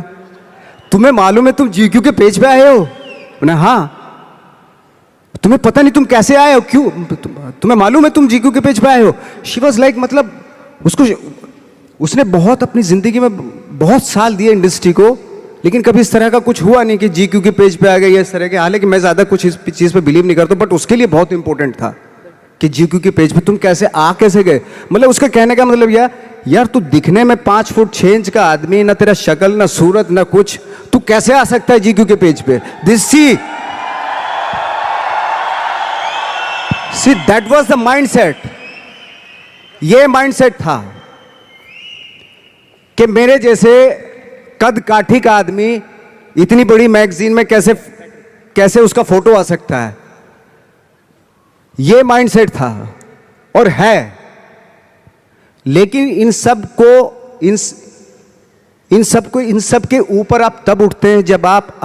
तुम्हें मालूम है तुम जीक्यू के पेज पे आए हो? मैंने हाँ। तुम्हें पता नहीं तुम कैसे आए हो, क्यों? तुम्हें मालूम है तुम जीक्यू के पेज पे आए हो? शी वॉज लाइक, मतलब उसने बहुत अपनी जिंदगी में बहुत साल दिए इंडस्ट्री को, लेकिन कभी इस तरह का कुछ हुआ नहीं कि जीक्यू के पेज पे आ गए या इस तरह के। हालांकि मैं ज़्यादा कुछ इस चीज़ पे बिलीव नहीं करता, बट उसके लिए बहुत इंपॉर्टेंट था कि जीक्यू के पेज पे तुम कैसे गए। मतलब उसका कहने का मतलब यार तू दिखने में 5 फुट 6 इंच का आदमी, ना तेरा शक्ल, ना सूरत, ना कुछ, तू कैसे आ सकता है जीक्यू के पेज पे? See that was the mindset. ये माइंडसेट था कि मेरे जैसे कद काठी का आदमी इतनी बड़ी मैगजीन में कैसे कैसे उसका फोटो आ सकता है, ये माइंडसेट था और है। लेकिन इन सब के ऊपर आप तब उठते हैं जब आप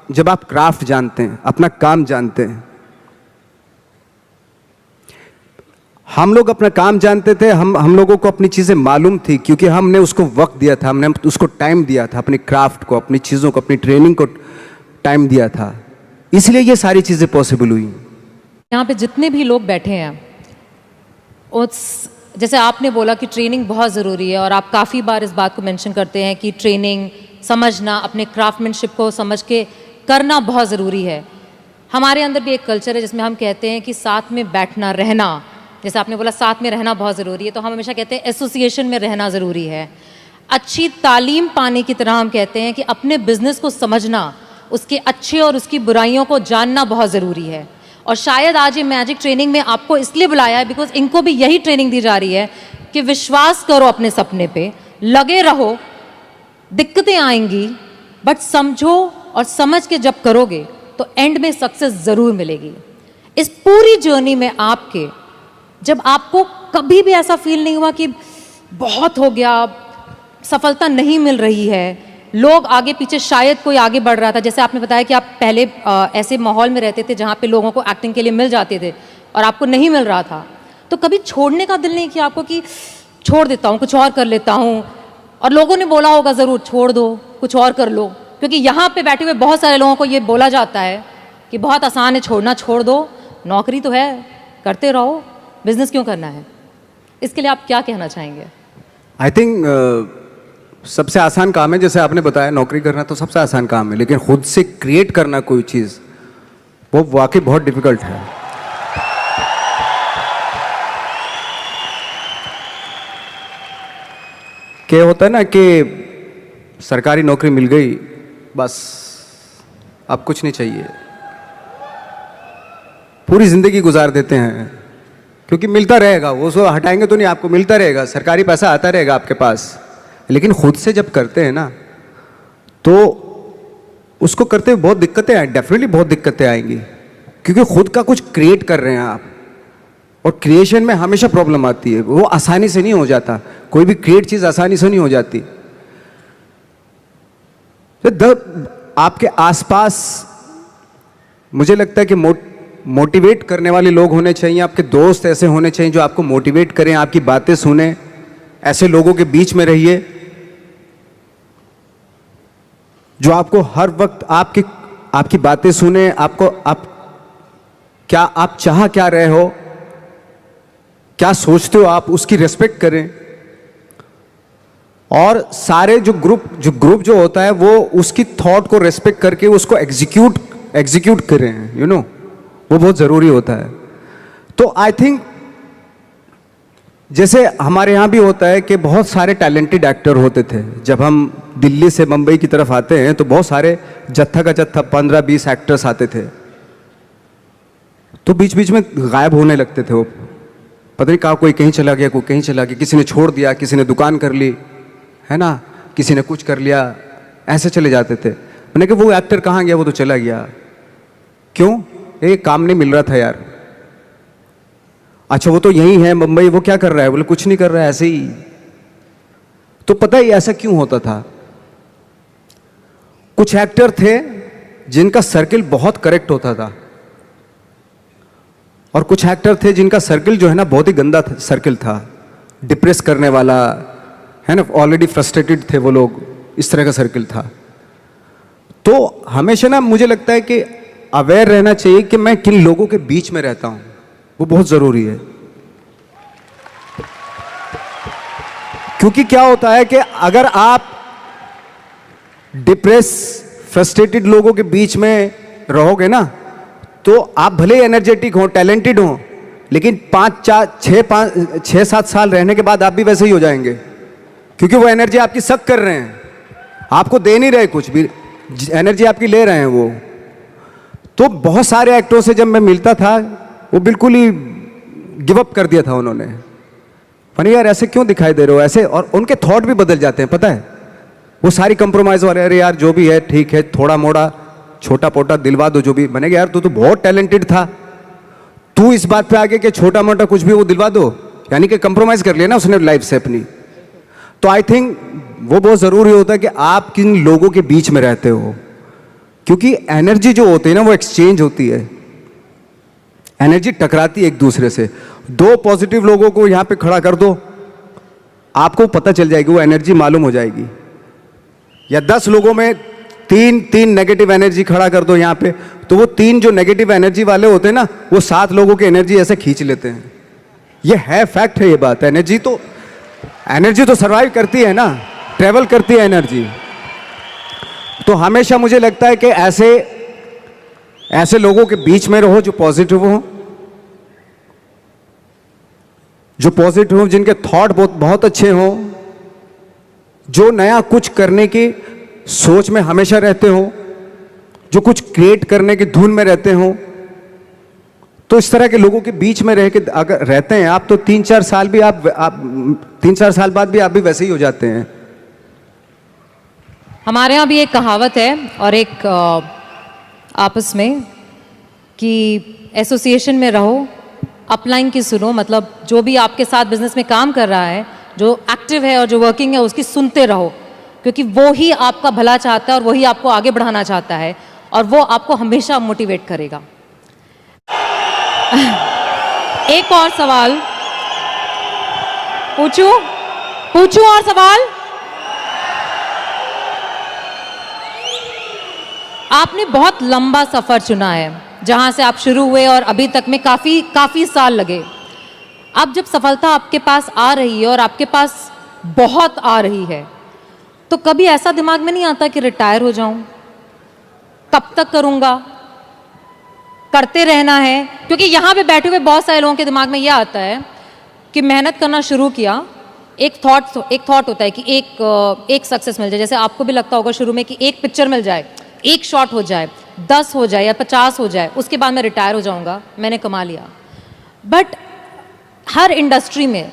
जब आप क्राफ्ट जानते हैं, अपना काम जानते हैं। हम लोग अपना काम जानते थे, हम लोगों को अपनी चीजें मालूम थी, क्योंकि हमने उसको वक्त दिया था, हमने उसको टाइम दिया था, अपनी क्राफ्ट को, अपनी चीजों को, अपनी ट्रेनिंग को टाइम दिया था, इसलिए ये सारी चीजें पॉसिबल हुई। यहाँ पे जितने भी लोग बैठे हैं, जैसे आपने बोला कि ट्रेनिंग बहुत ज़रूरी है, और आप काफ़ी बार इस बात को मेंशन करते हैं कि ट्रेनिंग समझना, अपने क्राफ्टमैनशिप को समझ के करना बहुत ज़रूरी है। हमारे अंदर भी एक कल्चर है जिसमें हम कहते हैं कि साथ में बैठना, रहना, जैसे आपने बोला साथ में रहना बहुत ज़रूरी है, तो हम हमेशा कहते हैं एसोसिएशन में रहना ज़रूरी है। अच्छी तालीम पाने की तरह हम कहते हैं कि अपने बिजनेस को समझना, उसके अच्छे और उसकी बुराइयों को जानना बहुत ज़रूरी है। और शायद आज ये मैजिक ट्रेनिंग में आपको इसलिए बुलाया है बिकॉज इनको भी यही ट्रेनिंग दी जा रही है कि विश्वास करो अपने सपने पे, लगे रहो, दिक्कतें आएंगी, बट समझो और समझ के जब करोगे तो एंड में सक्सेस ज़रूर मिलेगी। इस पूरी जर्नी में आपके, जब आपको कभी भी ऐसा फील नहीं हुआ कि बहुत हो गया, सफलता नहीं मिल रही है, लोग आगे पीछे, शायद कोई आगे बढ़ रहा था, जैसे आपने बताया कि आप पहले ऐसे माहौल में रहते थे जहाँ पे लोगों को एक्टिंग के लिए मिल जाते थे और आपको नहीं मिल रहा था, तो कभी छोड़ने का दिल नहीं किया आपको कि छोड़ देता हूँ, कुछ और कर लेता हूँ? और लोगों ने बोला होगा ज़रूर, छोड़ दो, कुछ और कर लो, क्योंकि यहाँ पे बैठे हुए बहुत सारे लोगों को ये बोला जाता है कि बहुत आसान है छोड़ना, छोड़ दो, नौकरी तो है, करते रहो, बिजनेस क्यों करना है? इसके लिए आप क्या कहना चाहेंगे? आई थिंक सबसे आसान काम है, जैसे आपने बताया, नौकरी करना तो सबसे आसान काम है, लेकिन खुद से क्रिएट करना कोई चीज, वो वाकई बहुत डिफिकल्ट है। क्या होता है ना कि सरकारी नौकरी मिल गई, बस अब कुछ नहीं चाहिए, पूरी जिंदगी गुजार देते हैं, क्योंकि मिलता रहेगा, वो सो हटाएंगे तो नहीं, आपको मिलता रहेगा, सरकारी पैसा आता रहेगा आपके पास। लेकिन खुद से जब करते हैं ना, तो उसको करते हुए बहुत दिक्कतें आए, डेफिनेटली बहुत दिक्कतें आएंगी, क्योंकि खुद का कुछ क्रिएट कर रहे हैं आप, और क्रिएशन में हमेशा प्रॉब्लम आती है, वो आसानी से नहीं हो जाता, कोई भी क्रिएट चीज आसानी से नहीं हो जाती। तो आपके आसपास मुझे लगता है कि मोटिवेट करने वाले लोग होने चाहिए, आपके दोस्त ऐसे होने चाहिए जो आपको मोटिवेट करें, आपकी बातें सुने, ऐसे लोगों के बीच में रहिए जो आपको हर वक्त आपकी बातें सुने, आप चाह क्या रहे हो, क्या सोचते हो आप, उसकी रेस्पेक्ट करें। और सारे जो ग्रुप जो होता है, वो उसकी थॉट को रेस्पेक्ट करके उसको एग्जीक्यूट करें, वो बहुत जरूरी होता है। तो आई थिंक जैसे हमारे यहाँ भी होता है कि बहुत सारे टैलेंटेड एक्टर होते थे, जब हम दिल्ली से मुंबई की तरफ आते हैं तो बहुत सारे जत्था का जत्था 15-20 एक्टर्स आते थे, तो बीच बीच में गायब होने लगते थे वो, पता नहीं कहाँ, कोई कहीं चला गया, कोई कहीं चला गया, किसी ने छोड़ दिया, किसी ने दुकान कर ली, है ना, किसी ने कुछ कर लिया, ऐसे चले जाते थे। मैंने कहा वो एक्टर कहाँ गया, वो तो चला गया, क्यों? एक काम नहीं मिल रहा था यार। अच्छा वो तो यही है मुंबई, वो क्या कर रहा है? बोले कुछ नहीं कर रहा है, ऐसे ही। तो पता ही ऐसा क्यों होता था? कुछ एक्टर थे जिनका सर्किल बहुत करेक्ट होता था, और कुछ एक्टर थे जिनका सर्किल जो है ना बहुत ही गंदा सर्किल था, डिप्रेस करने वाला, है ना, ऑलरेडी फ्रस्ट्रेटेड थे वो लोग, इस तरह का सर्किल था। तो हमेशा ना मुझे लगता है कि अवेयर रहना चाहिए कि मैं किन लोगों के बीच में रहता हूं, वो बहुत जरूरी है। क्योंकि क्या होता है कि अगर आप डिप्रेस फ्रस्ट्रेटेड लोगों के बीच में रहोगे ना, तो आप भले एनर्जेटिक हो, टैलेंटेड हो, लेकिन 6-7 साल रहने के बाद आप भी वैसे ही हो जाएंगे, क्योंकि वो एनर्जी आपकी सक कर रहे हैं, आपको दे नहीं रहे, कुछ भी एनर्जी आपकी ले रहे हैं वो। तो बहुत सारे एक्टरों से जब मैं मिलता था, वो बिल्कुल ही गिव अप कर दिया था उन्होंने, फनी यार ऐसे क्यों दिखाई दे रहे हो ऐसे, और उनके थॉट भी बदल जाते हैं, पता है, वो सारी कंप्रोमाइज वाले, अरे यार जो भी है ठीक है, थोड़ा मोड़ा छोटा पोटा दिलवा दो जो भी। मैंने कहा यार तू तो बहुत टैलेंटेड था, तू इस बात पे आगे कि छोटा मोटा कुछ भी वो दिलवा दो, यानी कि कंप्रोमाइज कर लिया ना उसने लाइफ से अपनी। तो आई थिंक वो बहुत ज़रूरी होता है कि आप किन लोगों के बीच में रहते हो, क्योंकि एनर्जी जो होती है ना वो एक्सचेंज होती है, एनर्जी टकराती है एक दूसरे से। 2 पॉजिटिव लोगों को यहाँ पे खड़ा कर दो, आपको पता चल जाएगी, वो एनर्जी मालूम हो जाएगी। या 10 लोगों में 3 नेगेटिव एनर्जी खड़ा कर दो यहाँ पे, तो वो 3 जो नेगेटिव एनर्जी वाले होते हैं ना, वो 7 लोगों की एनर्जी ऐसे खींच लेते हैं। ये है, फैक्ट है ये बात। एनर्जी तो सर्वाइव करती है ना, ट्रेवल करती है एनर्जी। तो हमेशा मुझे लगता है कि ऐसे लोगों के बीच में रहो जो पॉजिटिव हो, जिनके थॉट बहुत अच्छे हों, जो नया कुछ करने की सोच में हमेशा रहते हो, जो कुछ क्रिएट करने की धुन में रहते हो। तो इस तरह के लोगों के बीच में रह के अगर रहते हैं आप, तो 3-4 साल भी आप 3-4 साल बाद भी आप भी वैसे ही हो जाते हैं। हमारे यहाँ भी एक कहावत है और एक आपस में कि एसोसिएशन में रहो, अपलाइन की सुनो। मतलब जो भी आपके साथ बिजनेस में काम कर रहा है, जो एक्टिव है और जो वर्किंग है, उसकी सुनते रहो, क्योंकि वो ही आपका भला चाहता है और वही आपको आगे बढ़ाना चाहता है और वो आपको हमेशा मोटिवेट करेगा। एक और सवाल पूछूं और सवाल। आपने बहुत लंबा सफर चुना है, जहां से आप शुरू हुए और अभी तक में काफी साल लगे। अब जब सफलता आपके पास आ रही है और आपके पास बहुत आ रही है, तो कभी ऐसा दिमाग में नहीं आता कि रिटायर हो जाऊं, कब तक करूंगा, करते रहना है? क्योंकि यहाँ पे बैठे हुए बहुत सारे लोगों के दिमाग में यह आता है कि मेहनत करना शुरू किया, एक थॉट होता है कि एक सक्सेस मिल जाए। जैसे आपको भी लगता होगा शुरू में कि एक पिक्चर मिल जाए, एक शॉट हो जाए, 10 हो जाए या 50 हो जाए, उसके बाद मैं रिटायर हो जाऊंगा, मैंने कमा लिया। बट हर इंडस्ट्री में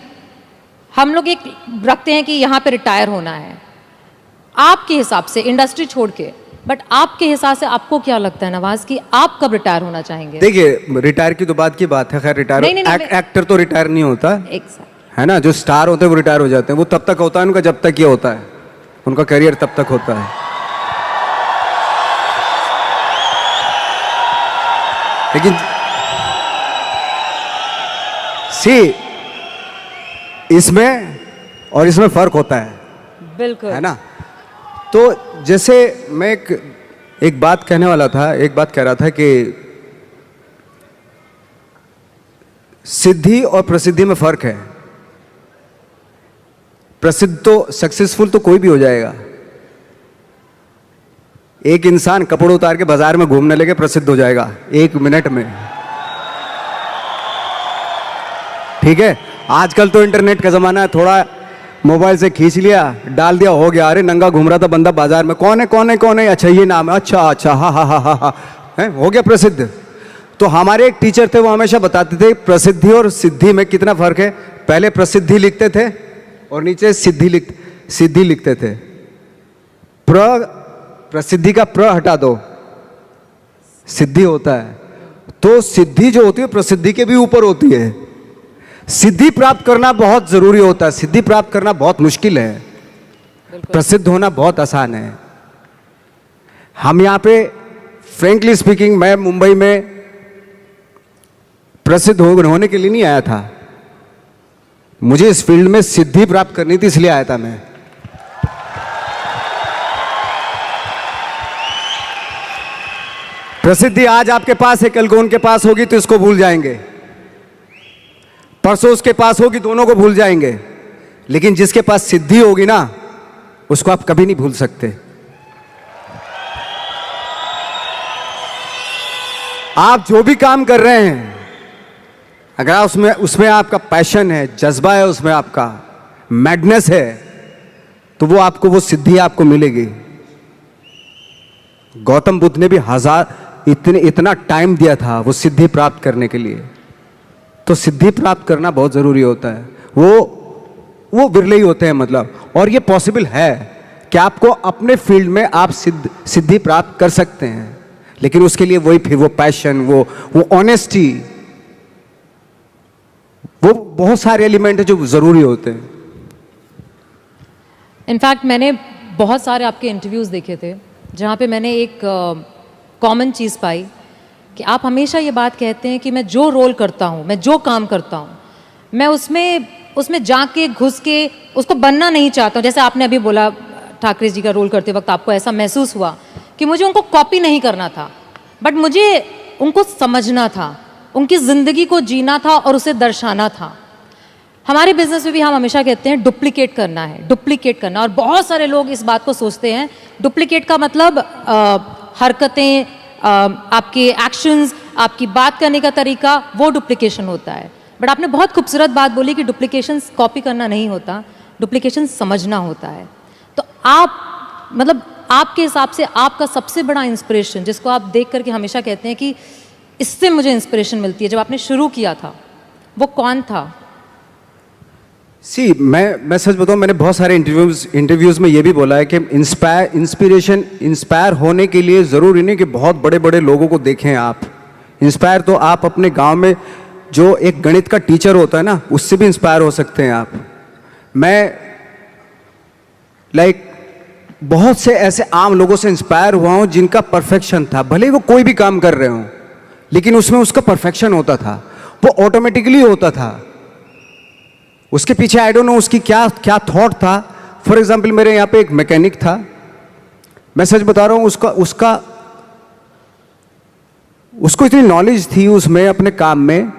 हम लोग एक रखते हैं कि यहाँ पे रिटायर होना है। आपके हिसाब से इंडस्ट्री छोड़ के, बट आपके हिसाब से आपको क्या लगता है नवाज कि आप कब रिटायर होना चाहेंगे? देखिए, रिटायर की तो बात की बात है, खैर रिटायर एक्टर तो रिटायर नहीं होता है ना, जो स्टार होते हैं वो रिटायर हो जाते हैं। वो तब तक होता है उनका जब तक ये होता है, उनका करियर तब तक होता है। लेकिन इसमें और इसमें फर्क होता है, बिल्कुल, है ना। तो जैसे मैं एक बात कहने वाला था, एक बात कह रहा था कि सिद्धि और प्रसिद्धि में फर्क है। प्रसिद्ध तो सक्सेसफुल तो कोई भी हो जाएगा। एक इंसान कपड़े उतार के बाजार में घूमने लगे, प्रसिद्ध हो जाएगा 1 मिनट में। ठीक है, आजकल तो इंटरनेट का जमाना है, थोड़ा मोबाइल से खींच लिया, डाल दिया, हो गया। अरे नंगा घूम रहा था बंदा बाजार में, कौन है, अच्छा ये नाम है, अच्छा हा है, हो गया प्रसिद्ध। तो हमारे एक टीचर थे, वो हमेशा बताते थे प्रसिद्धि और सिद्धि में कितना फर्क है। पहले प्रसिद्धि लिखते थे और नीचे सिद्धि लिखते थे। प्रसिद्धि का प्र हटा दो, सिद्धि होता है। तो सिद्धि जो होती है प्रसिद्धि के भी ऊपर होती है। सिद्धि प्राप्त करना बहुत जरूरी होता है, सिद्धि प्राप्त करना बहुत मुश्किल है, प्रसिद्ध होना बहुत आसान है। हम यहाँ पे फ्रेंकली स्पीकिंग, मैं मुंबई में प्रसिद्ध होने के लिए नहीं आया था, मुझे इस फील्ड में सिद्धि प्राप्त करनी थी, इसलिए आया था मैं। प्रसिद्धि आज आपके पास है, कल को उनके पास होगी तो इसको भूल जाएंगे, परसों उसके पास होगी, दोनों को भूल जाएंगे। लेकिन जिसके पास सिद्धि होगी ना, उसको आप कभी नहीं भूल सकते। आप जो भी काम कर रहे हैं, अगर उसमें आपका पैशन है, जज्बा है, उसमें आपका मैडनेस है, तो वो सिद्धि आपको मिलेगी। गौतम बुद्ध ने भी इतना टाइम दिया था वो सिद्धि प्राप्त करने के लिए। तो सिद्धि प्राप्त करना बहुत जरूरी होता है। वो विरले ही होते हैं, मतलब। और ये पॉसिबल है कि आपको अपने फील्ड में आप सिद्धि प्राप्त कर सकते हैं। लेकिन उसके लिए वही फिर वो पैशन, वो ऑनेस्टी, वो बहुत सारे एलिमेंट है जो जरूरी होते हैं। इनफैक्ट मैंने बहुत सारे आपके इंटरव्यूज़ देखे थे जहाँ पे मैंने एक कॉमन चीज़ पाई कि आप हमेशा ये बात कहते हैं कि मैं जो रोल करता हूँ, मैं जो काम करता हूँ, मैं उसमें जाके घुस के उसको बनना नहीं चाहता हूँ। जैसे आपने अभी बोला ठाकरे जी का रोल करते वक्त आपको ऐसा महसूस हुआ कि मुझे उनको कॉपी नहीं करना था, बट मुझे उनको समझना था, उनकी ज़िंदगी को जीना था और उसे दर्शाना था। हमारे बिजनेस में भी हम हमेशा कहते हैं डुप्लीकेट करना है, डुप्लीकेट करना, और बहुत सारे लोग इस बात को सोचते हैं। डुप्लीकेट का मतलब हरकतें, आपके एक्शंस, आपकी बात करने का तरीका, वो डुप्लीकेशन होता है। बट आपने बहुत खूबसूरत बात बोली कि डुप्लीकेशन कॉपी करना नहीं होता, डुप्लीकेशन समझना होता है। तो आप मतलब आपके हिसाब से आपका सबसे बड़ा इंस्पिरेशन, जिसको आप देख करके हमेशा कहते हैं कि इससे मुझे इंस्पिरेशन मिलती है, जब आपने शुरू किया था, वो कौन था? मैं सच बताऊं, मैंने बहुत सारे इंटरव्यूज में ये भी बोला है कि इंस्पायर होने के लिए ज़रूरी नहीं कि बहुत बड़े बड़े लोगों को देखें आप। इंस्पायर तो आप अपने गांव में जो एक गणित का टीचर होता है ना, उससे भी इंस्पायर हो सकते हैं आप। मैं बहुत से ऐसे आम लोगों से इंस्पायर हुआ हूं जिनका परफेक्शन था, भले ही वो कोई भी काम कर रहे हों, लेकिन उसमें उसका परफेक्शन होता था, वो ऑटोमेटिकली होता था। उसके पीछे आई डोंट नो उसकी क्या क्या थॉट था। फॉर एग्जाम्पल, मेरे यहाँ पे एक मैकेनिक था, मैं सच बता रहा हूँ, उसको इतनी नॉलेज थी उसमें अपने काम में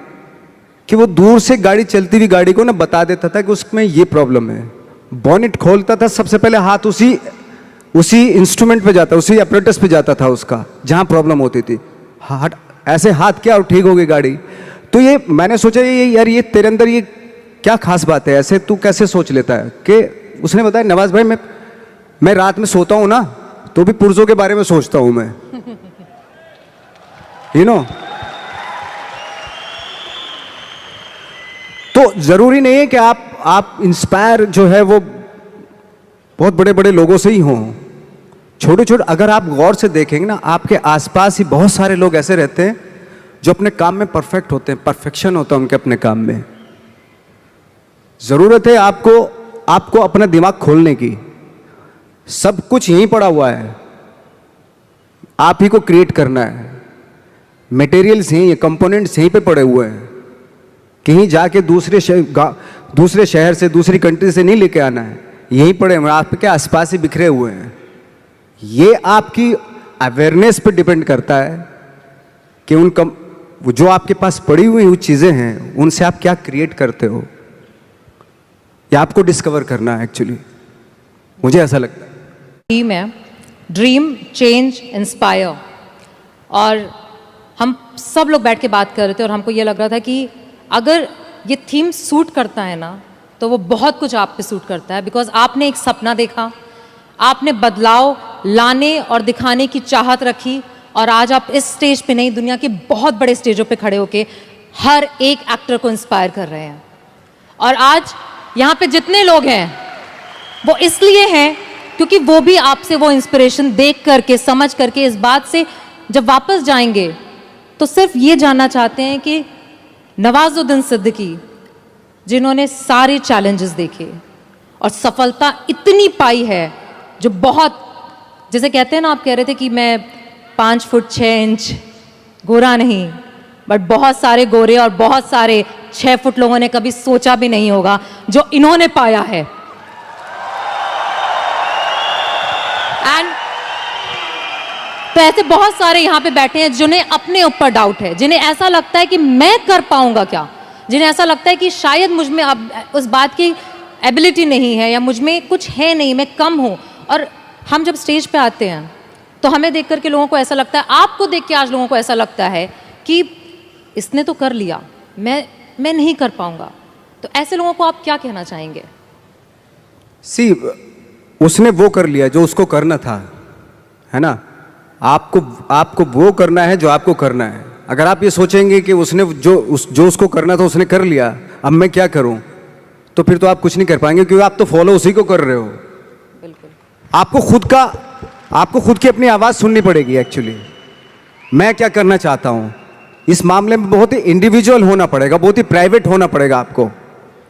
कि वो दूर से गाड़ी चलती हुई गाड़ी को ना बता देता था कि उसमें ये प्रॉब्लम है। बॉनेट खोलता था, सबसे पहले हाथ उसी इंस्ट्रूमेंट पे जाता, उसी अपरेटस पे जाता था उसका, जहां प्रॉब्लम होती थी। ऐसे हाथ किया और ठीक हो गई गाड़ी। तो ये मैंने सोचा यार ये तेरे अंदर ये क्या खास बात है, ऐसे तू कैसे सोच लेता है? कि उसने बताया, नवाज भाई मैं रात में सोता हूं ना तो भी पुर्जों के बारे में सोचता हूं मैं, यू नो। तो जरूरी नहीं है कि आप इंस्पायर जो है वो बहुत बड़े बड़े लोगों से ही हों। छोटे छोटे, अगर आप गौर से देखेंगे ना, आपके आसपास ही बहुत सारे लोग ऐसे रहते हैं जो अपने काम में परफेक्ट होते हैं, परफेक्शन होता है उनके अपने काम में। जरूरत है आपको अपना दिमाग खोलने की। सब कुछ यहीं पड़ा हुआ है, आप ही को क्रिएट करना है। मटेरियल्स यहीं है, कंपोनेंट्स यहीं पे पड़े हुए हैं। कहीं जाके दूसरे शहर से, दूसरी कंट्री से नहीं लेके आना है, यहीं पड़े हुए आपके आसपास ही बिखरे हुए हैं। ये आपकी अवेयरनेस पे डिपेंड करता है कि जो आपके पास पड़ी हुई वो चीज़ें हैं, उनसे आप क्या क्रिएट करते हो, या आपको डिस्कवर करना है। एक्चुअली मुझे ऐसा लगता है। टीम है ड्रीम, चेंज, इंस्पायर, और हम सब लोग बैठ के बात कर रहे थे और हमको ये लग रहा था कि अगर ये थीम सूट करता है ना, तो वो बहुत कुछ आप पे सूट करता है। बिकॉज आपने एक सपना देखा, आपने बदलाव लाने और दिखाने की चाहत रखी, और आज आप इस स्टेज पे नहीं, दुनिया के बहुत बड़े स्टेजों पे खड़े होके हर एक एक्टर को इंस्पायर कर रहे हैं। और आज यहाँ पे जितने लोग हैं वो इसलिए हैं क्योंकि वो भी आपसे वो इंस्पिरेशन देख करके, समझ करके, इस बात से जब वापस जाएंगे तो सिर्फ ये जानना चाहते हैं कि नवाजुद्दीन सिद्दीकी, जिन्होंने सारे चैलेंजेस देखे और सफलता इतनी पाई है, जो बहुत, जैसे कहते हैं ना, आप कह रहे थे कि मैं 5 फुट 6 इंच गोरा नहीं, बट बहुत सारे गोरे और बहुत सारे 6 फुट लोगों ने कभी सोचा भी नहीं होगा जो इन्होंने पाया है। एंड तो ऐसे बहुत सारे यहाँ पे बैठे हैं जिन्हें अपने ऊपर डाउट है, जिन्हें ऐसा लगता है कि मैं कर पाऊंगा क्या, जिन्हें ऐसा लगता है कि शायद मुझ में अब उस बात की एबिलिटी नहीं है, या मुझ में कुछ है नहीं, मैं कम हूँ। और हम जब स्टेज पे आते हैं तो हमें देख करके लोगों को ऐसा लगता है, आपको देख के आज लोगों को ऐसा लगता है कि इसने तो कर लिया, मैं नहीं कर पाऊंगा। तो ऐसे लोगों को आप क्या कहना चाहेंगे? उसने वो कर लिया जो उसको करना था, है ना। आपको वो करना है जो आपको करना है। अगर आप ये सोचेंगे कि उसने जो उसको करना था उसने कर लिया, अब मैं क्या करूं, तो फिर तो आप कुछ नहीं कर पाएंगे, क्योंकि आप तो फॉलो उसी को कर रहे हो। बिल्कुल। आपको खुद की अपनी आवाज़ सुननी पड़ेगी एक्चुअली। मैं क्या करना चाहता हूं, इस मामले में बहुत ही इंडिविजुअल होना पड़ेगा, बहुत ही प्राइवेट होना पड़ेगा आपको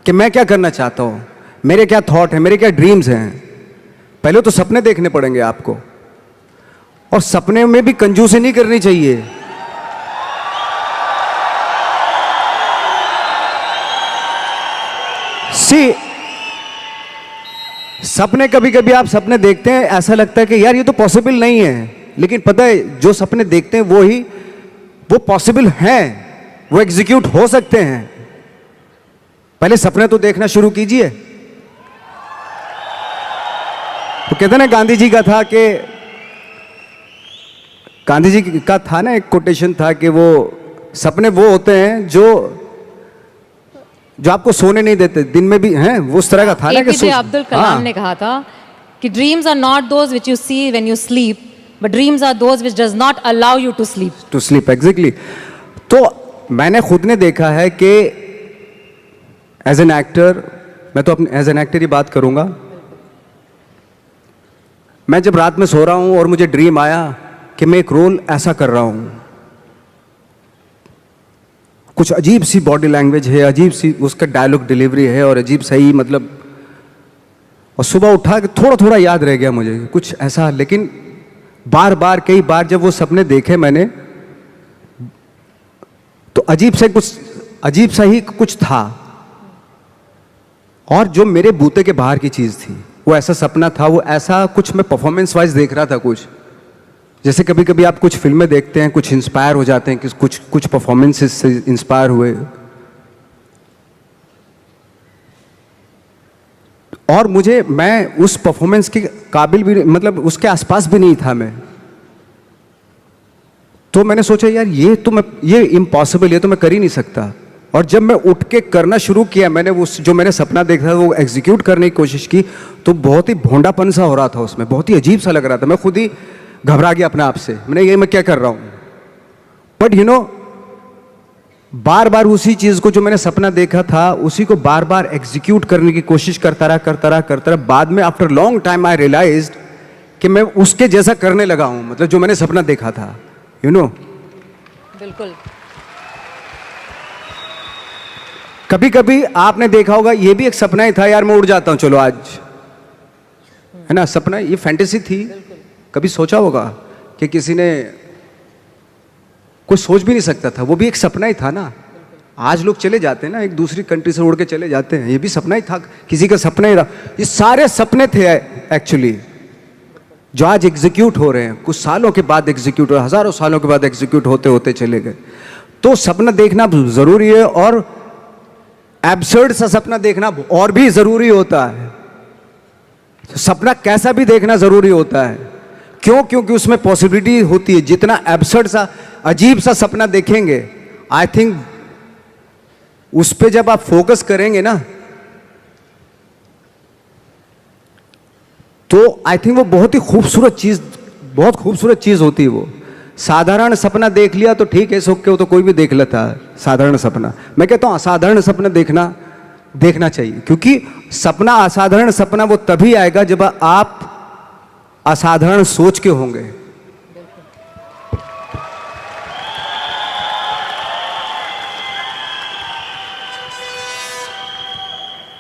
कि मैं क्या करना चाहता हूं, मेरे क्या थॉट हैं, मेरे क्या ड्रीम्स हैं। पहले तो सपने देखने पड़ेंगे आपको, और सपने में भी कंजूसी नहीं करनी चाहिए। सी, सपने कभी कभी आप सपने देखते हैं, ऐसा लगता है कि यार ये तो पॉसिबल नहीं है, लेकिन पता है जो सपने देखते हैं वो पॉसिबल हैं, वो एग्जीक्यूट हो सकते हैं। पहले सपने तो देखना शुरू कीजिए। तो कहते ना, गांधी जी का था कि गांधी जी का था ना, एक कोटेशन था कि वो सपने वो होते हैं जो आपको सोने नहीं देते, दिन में भी हैं, वो उस तरह का था ना कि एपीजे अब्दुल कलाम ने कहा था कि dreams are not those which you see when you sleep, but dreams are those which does not allow you to sleep. Exactly. तो मैंने खुद ने देखा है कि एज एन एक्टर, मैं तो अपने एज एन एक्टर ही बात करूंगा, मैं जब रात में सो रहा हूं और मुझे ड्रीम आया कि मैं एक रोल ऐसा कर रहा हूं, कुछ अजीब सी बॉडी लैंग्वेज है, अजीब सी उसका डायलॉग डिलीवरी है, और अजीब सही मतलब, और सुबह उठा के थोड़ा थोड़ा याद रह गया मुझे कुछ ऐसा। लेकिन बार बार कई बार जब वो सपने देखे मैंने, तो अजीब सा ही कुछ था, और जो मेरे बूते के बाहर की चीज थी, वो ऐसा सपना था, वो ऐसा कुछ मैं परफॉर्मेंस वाइज देख रहा था। कुछ जैसे कभी कभी आप कुछ फिल्में देखते हैं, कुछ इंस्पायर हो जाते हैं कि कुछ परफॉर्मेंसेस से इंस्पायर हुए, और मैं उस परफॉर्मेंस के काबिल भी, मतलब उसके आसपास भी नहीं था मैं। तो मैंने सोचा यार ये इम्पॉसिबल, ये तो मैं कर ही नहीं सकता। और जब मैं उठ के करना शुरू किया, मैंने जो मैंने सपना देखा था वो एग्जीक्यूट करने की कोशिश की, तो बहुत ही भोंडापन सा हो रहा था उसमें, बहुत ही अजीब सा लग रहा था। मैं खुद ही घबरा गया अपने आप से, मैं क्या कर रहा हूं। बट बार बार उसी चीज को, जो मैंने सपना देखा था, उसी को बार बार एग्जीक्यूट करने की कोशिश करता रहा। बाद में after long time I realized कि मैं उसके जैसा करने लगा हूं, मतलब जो मैंने सपना देखा था। बिल्कुल। कभी कभी आपने देखा होगा, ये भी एक सपना ही था यार, मैं उड़ जाता हूं चलो आज, है ना, सपना, ये फैंटेसी थी। कभी सोचा होगा कि किसी ने, कोई सोच भी नहीं सकता था, वो भी एक सपना ही था ना। आज लोग चले जाते हैं ना, एक दूसरी कंट्री से उड़ के चले जाते हैं, ये भी सपना ही था, किसी का सपना ही था। ये सारे सपने थे एक्चुअली, जो आज एग्जीक्यूट हो रहे हैं, कुछ सालों के बाद एग्जीक्यूट हो, हजारों सालों के बाद एग्जीक्यूट होते होते चले गए। तो सपना देखना जरूरी है, और एब्सर्ड सा सपना देखना और भी जरूरी होता है। सपना कैसा भी देखना जरूरी होता है। क्यों? क्योंकि उसमें पॉसिबिलिटी होती है। जितना एब्सर्ड सा, अजीब सा सपना देखेंगे, आई थिंक उस पे जब आप फोकस करेंगे ना, तो आई थिंक वो बहुत खूबसूरत चीज होती है। वो साधारण सपना देख लिया तो ठीक है, सो के वो तो कोई भी देख लेता है साधारण सपना। मैं कहता हूं असाधारण सपना देखना चाहिए, क्योंकि सपना, असाधारण सपना वो तभी आएगा जब आप असाधारण सोच के होंगे।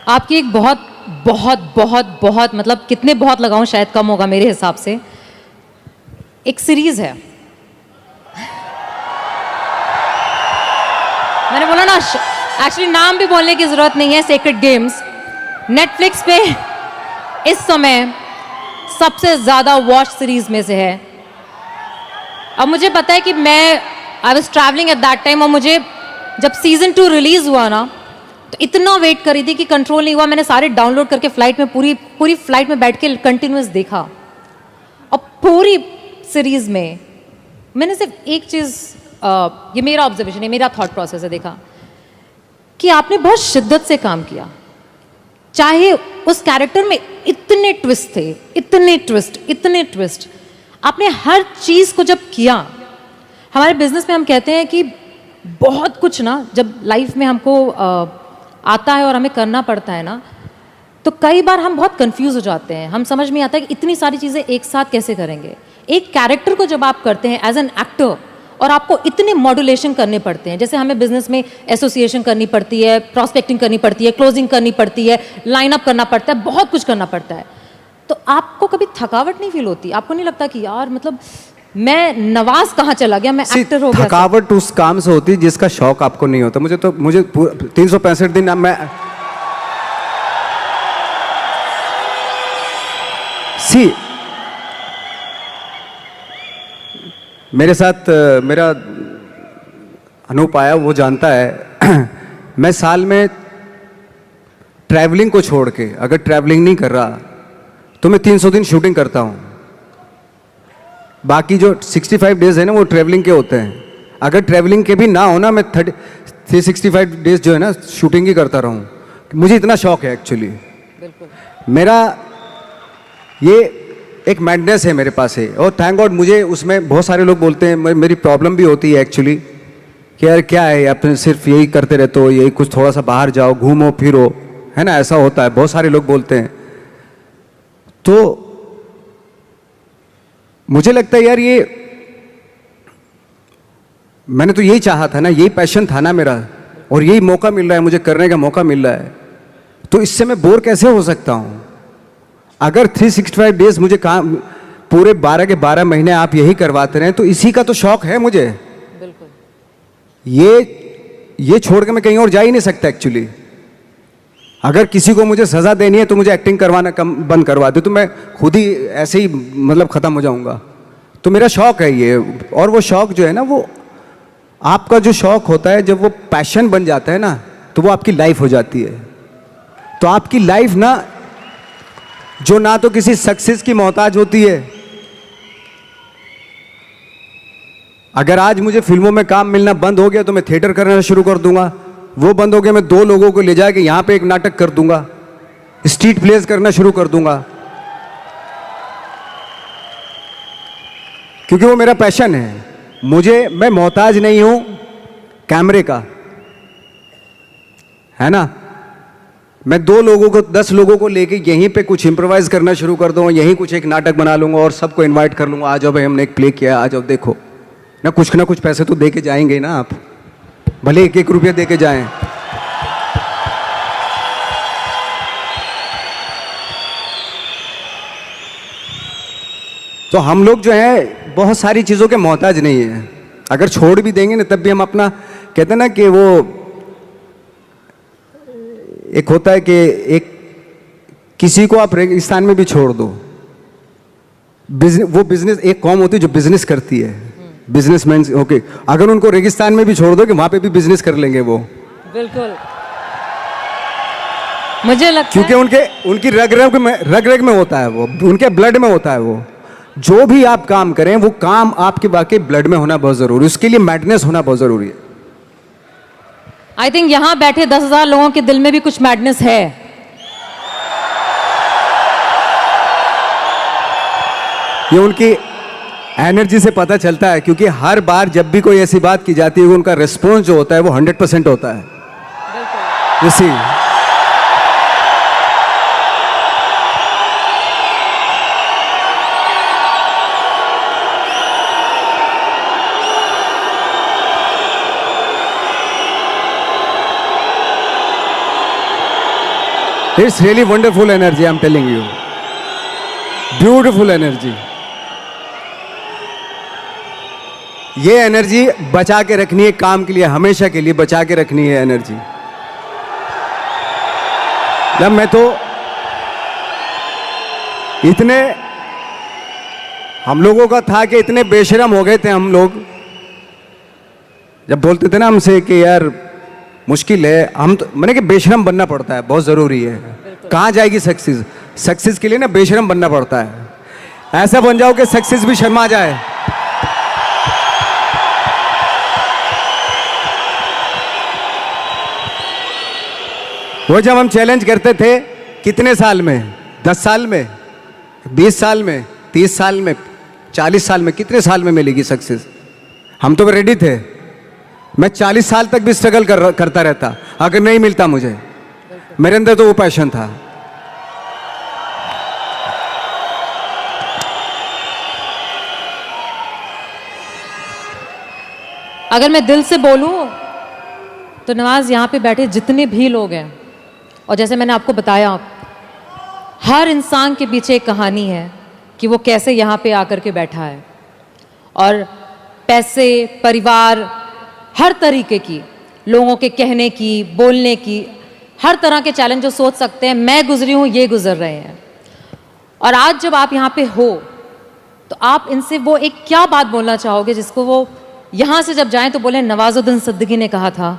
आपकी एक बहुत बहुत बहुत बहुत, मतलब कितने बहुत लगाऊं शायद कम होगा मेरे हिसाब से, एक सीरीज है, मैंने बोला ना, एक्चुअली नाम भी बोलने की जरूरत नहीं है, सेक्रेड गेम्स। नेटफ्लिक्स पे इस समय सबसे ज्यादा वॉच सीरीज में से है। अब मुझे पता है कि I was travelling at that time, और मुझे जब सीजन 2 रिलीज हुआ ना, तो इतना वेट करी थी कि कंट्रोल नहीं हुआ। मैंने सारे डाउनलोड करके फ्लाइट में, पूरी फ्लाइट में बैठ के कंटिन्यूअस देखा। और पूरी सीरीज में मैंने सिर्फ एक चीज, ये मेरा ऑब्जर्वेशन है, मेरा थॉट प्रोसेस है, देखा कि आपने बहुत शिद्दत से काम किया। चाहे उस कैरेक्टर में इतने ट्विस्ट थे, इतने ट्विस्ट, आपने हर चीज को जब किया। हमारे बिजनेस में हम कहते हैं कि बहुत कुछ ना, जब लाइफ में हमको आता है और हमें करना पड़ता है ना, तो कई बार हम बहुत कंफ्यूज हो जाते हैं। हम समझ में आता है कि इतनी सारी चीजें एक साथ कैसे करेंगे। एक कैरेक्टर को जब आप करते हैं एज एन एक्टर, और आपको इतने मॉड्यूलेशन करने पड़ते हैं, जैसे हमें बिजनेस में एसोसिएशन करनी पड़ती है, प्रॉस्पेक्टिंग करनी पड़ती है, क्लोजिंग करनी पड़ती है, लाइन अप करना पड़ता है, बहुत कुछ करना पड़ता है। तो आपको कभी थकावट नहीं फील होती? आपको नहीं लगता कि यार मतलब मैं नवाज कहाँ चला गया, मैं एक्टर हो गया? थकावट उस काम से होती है जिसका शौक आपको नहीं होता। मुझे 365 दिन मैं सी मेरे साथ मेरा अनूप आया, वो जानता है मैं साल में ट्रैवलिंग को छोड़ के, अगर ट्रैवलिंग नहीं कर रहा तो मैं 300 दिन शूटिंग करता हूं। बाकी जो 65 डेज है ना वो ट्रैवलिंग के होते हैं। अगर ट्रैवलिंग के भी ना हो ना, मैं 365 डेज जो है ना शूटिंग ही करता रहूं। मुझे इतना शौक है एक्चुअली। मेरा ये एक मैडनेस है मेरे पास है, और थैंक गॉड मुझे उसमें बहुत सारे लोग बोलते हैं, मेरी प्रॉब्लम भी होती है एक्चुअली कि यार क्या है, आप सिर्फ यही करते रहते हो, यही कुछ थोड़ा सा बाहर जाओ, घूमो फिरो, है ना, ऐसा होता है, बहुत सारे लोग बोलते हैं। तो मुझे लगता है यार ये मैंने तो यही चाहा था ना, यही पैशन था ना मेरा, और यही मौका मिल रहा है मुझे, करने का मौका मिल रहा है, तो इससे मैं बोर कैसे हो सकता हूं? अगर 365 डेज मुझे काम पूरे 12 के 12 महीने आप यही करवाते रहे तो इसी का तो शौक है मुझे। बिल्कुल। ये छोड़ के मैं कहीं और जा ही नहीं सकता एक्चुअली। अगर किसी को मुझे सजा देनी है तो मुझे एक्टिंग करवाना बंद करवा दे, तो मैं खुद ही ऐसे ही मतलब खत्म हो जाऊंगा। तो मेरा शौक है ये, और वो शौक जो है ना, वो आपका जो शौक होता है जब वो पैशन बन जाता है ना, तो वो आपकी लाइफ हो जाती है। तो आपकी लाइफ ना, जो ना तो किसी सक्सेस की मोहताज होती है। अगर आज मुझे फिल्मों में काम मिलना बंद हो गया तो मैं थिएटर करना शुरू कर दूंगा। वो बंद हो गया, मैं 2 लोगों को ले जाके यहां पे एक नाटक कर दूंगा, स्ट्रीट प्लेस करना शुरू कर दूंगा, क्योंकि वो मेरा पैशन है। मैं मोहताज नहीं हूं कैमरे का, है ना। मैं 2 लोगों को 10 लोगों को लेके यहीं पे कुछ इम्प्रोवाइज करना शुरू कर दूंगा, यहीं कुछ एक नाटक बना लूंगा और सबको इनवाइट कर लूंगा, आ जाओ भाई हमने एक प्ले किया, आ जाओ देखो ना कुछ पैसे तो दे के जाएंगे ना आप, भले 1-1 रुपया दे के जाएं। तो हम लोग जो है बहुत सारी चीज़ों के मोहताज नहीं है। अगर छोड़ भी देंगे ना तब भी हम अपना, कहते हैं ना कि वो एक होता है कि एक किसी को आप रेगिस्तान में भी छोड़ दो, वो बिजनेस, एक कौम होती है जो बिजनेस करती है, बिजनेसमैन, ओके, अगर उनको रेगिस्तान में भी छोड़ दो कि वहां पे भी बिजनेस कर लेंगे वो। बिल्कुल, मुझे लगता क्योंकि उनकी रग रग में होता है वो, उनके ब्लड में होता है वो। जो भी आप काम करें वो काम आपके वाकई ब्लड में होना बहुत जरूरी है, उसके लिए मैडनेस होना बहुत जरूरी है। आई थिंक यहां बैठे 10,000 लोगों के दिल में भी कुछ मैडनेस है। ये उनकी एनर्जी से पता चलता है, क्योंकि हर बार जब भी कोई ऐसी बात की जाती है उनका रिस्पॉन्स जो होता है वो 100% होता है। इसी It's really wonderful energy, I'm telling you. Beautiful energy. ये एनर्जी बचा के रखनी है काम के लिए, हमेशा के लिए बचा के रखनी है एनर्जी। जब मैं तो इतने हम लोगों का था कि इतने बेशरम हो गए थे हम लोग, जब बोलते थे ना हमसे कि यार मुश्किल है, हम तो मैंने कि बेशरम बनना पड़ता है, बहुत ज़रूरी है। कहाँ जाएगी सक्सेस? सक्सेस के लिए ना बेशरम बनना पड़ता है। ऐसा बन जाओ कि सक्सेस भी शर्मा जाए। वो जब हम चैलेंज करते थे, कितने साल में, 10 साल में, 20 साल में, 30 साल में, 40 साल में, कितने साल में मिलेगी सक्सेस? हम तो रेडी थे। मैं 40 साल तक भी स्ट्रगल करता रहता अगर नहीं मिलता मुझे। मेरे अंदर तो वो पैशन था। अगर मैं दिल से बोलूं तो नवाज, यहाँ पे बैठे जितने भी लोग हैं, और जैसे मैंने आपको बताया, हर इंसान के पीछे एक कहानी है कि वो कैसे यहाँ पे आकर के बैठा है। और पैसे, परिवार, हर तरीके की, लोगों के कहने की, बोलने की, हर तरह के चैलेंज जो सोच सकते हैं, मैं गुजरी हूँ, ये गुजर रहे हैं। और आज जब आप यहाँ पे हो तो आप इनसे वो एक क्या बात बोलना चाहोगे जिसको वो यहाँ से जब जाएं तो बोले नवाजुद्दीन सिद्दीकी ने कहा था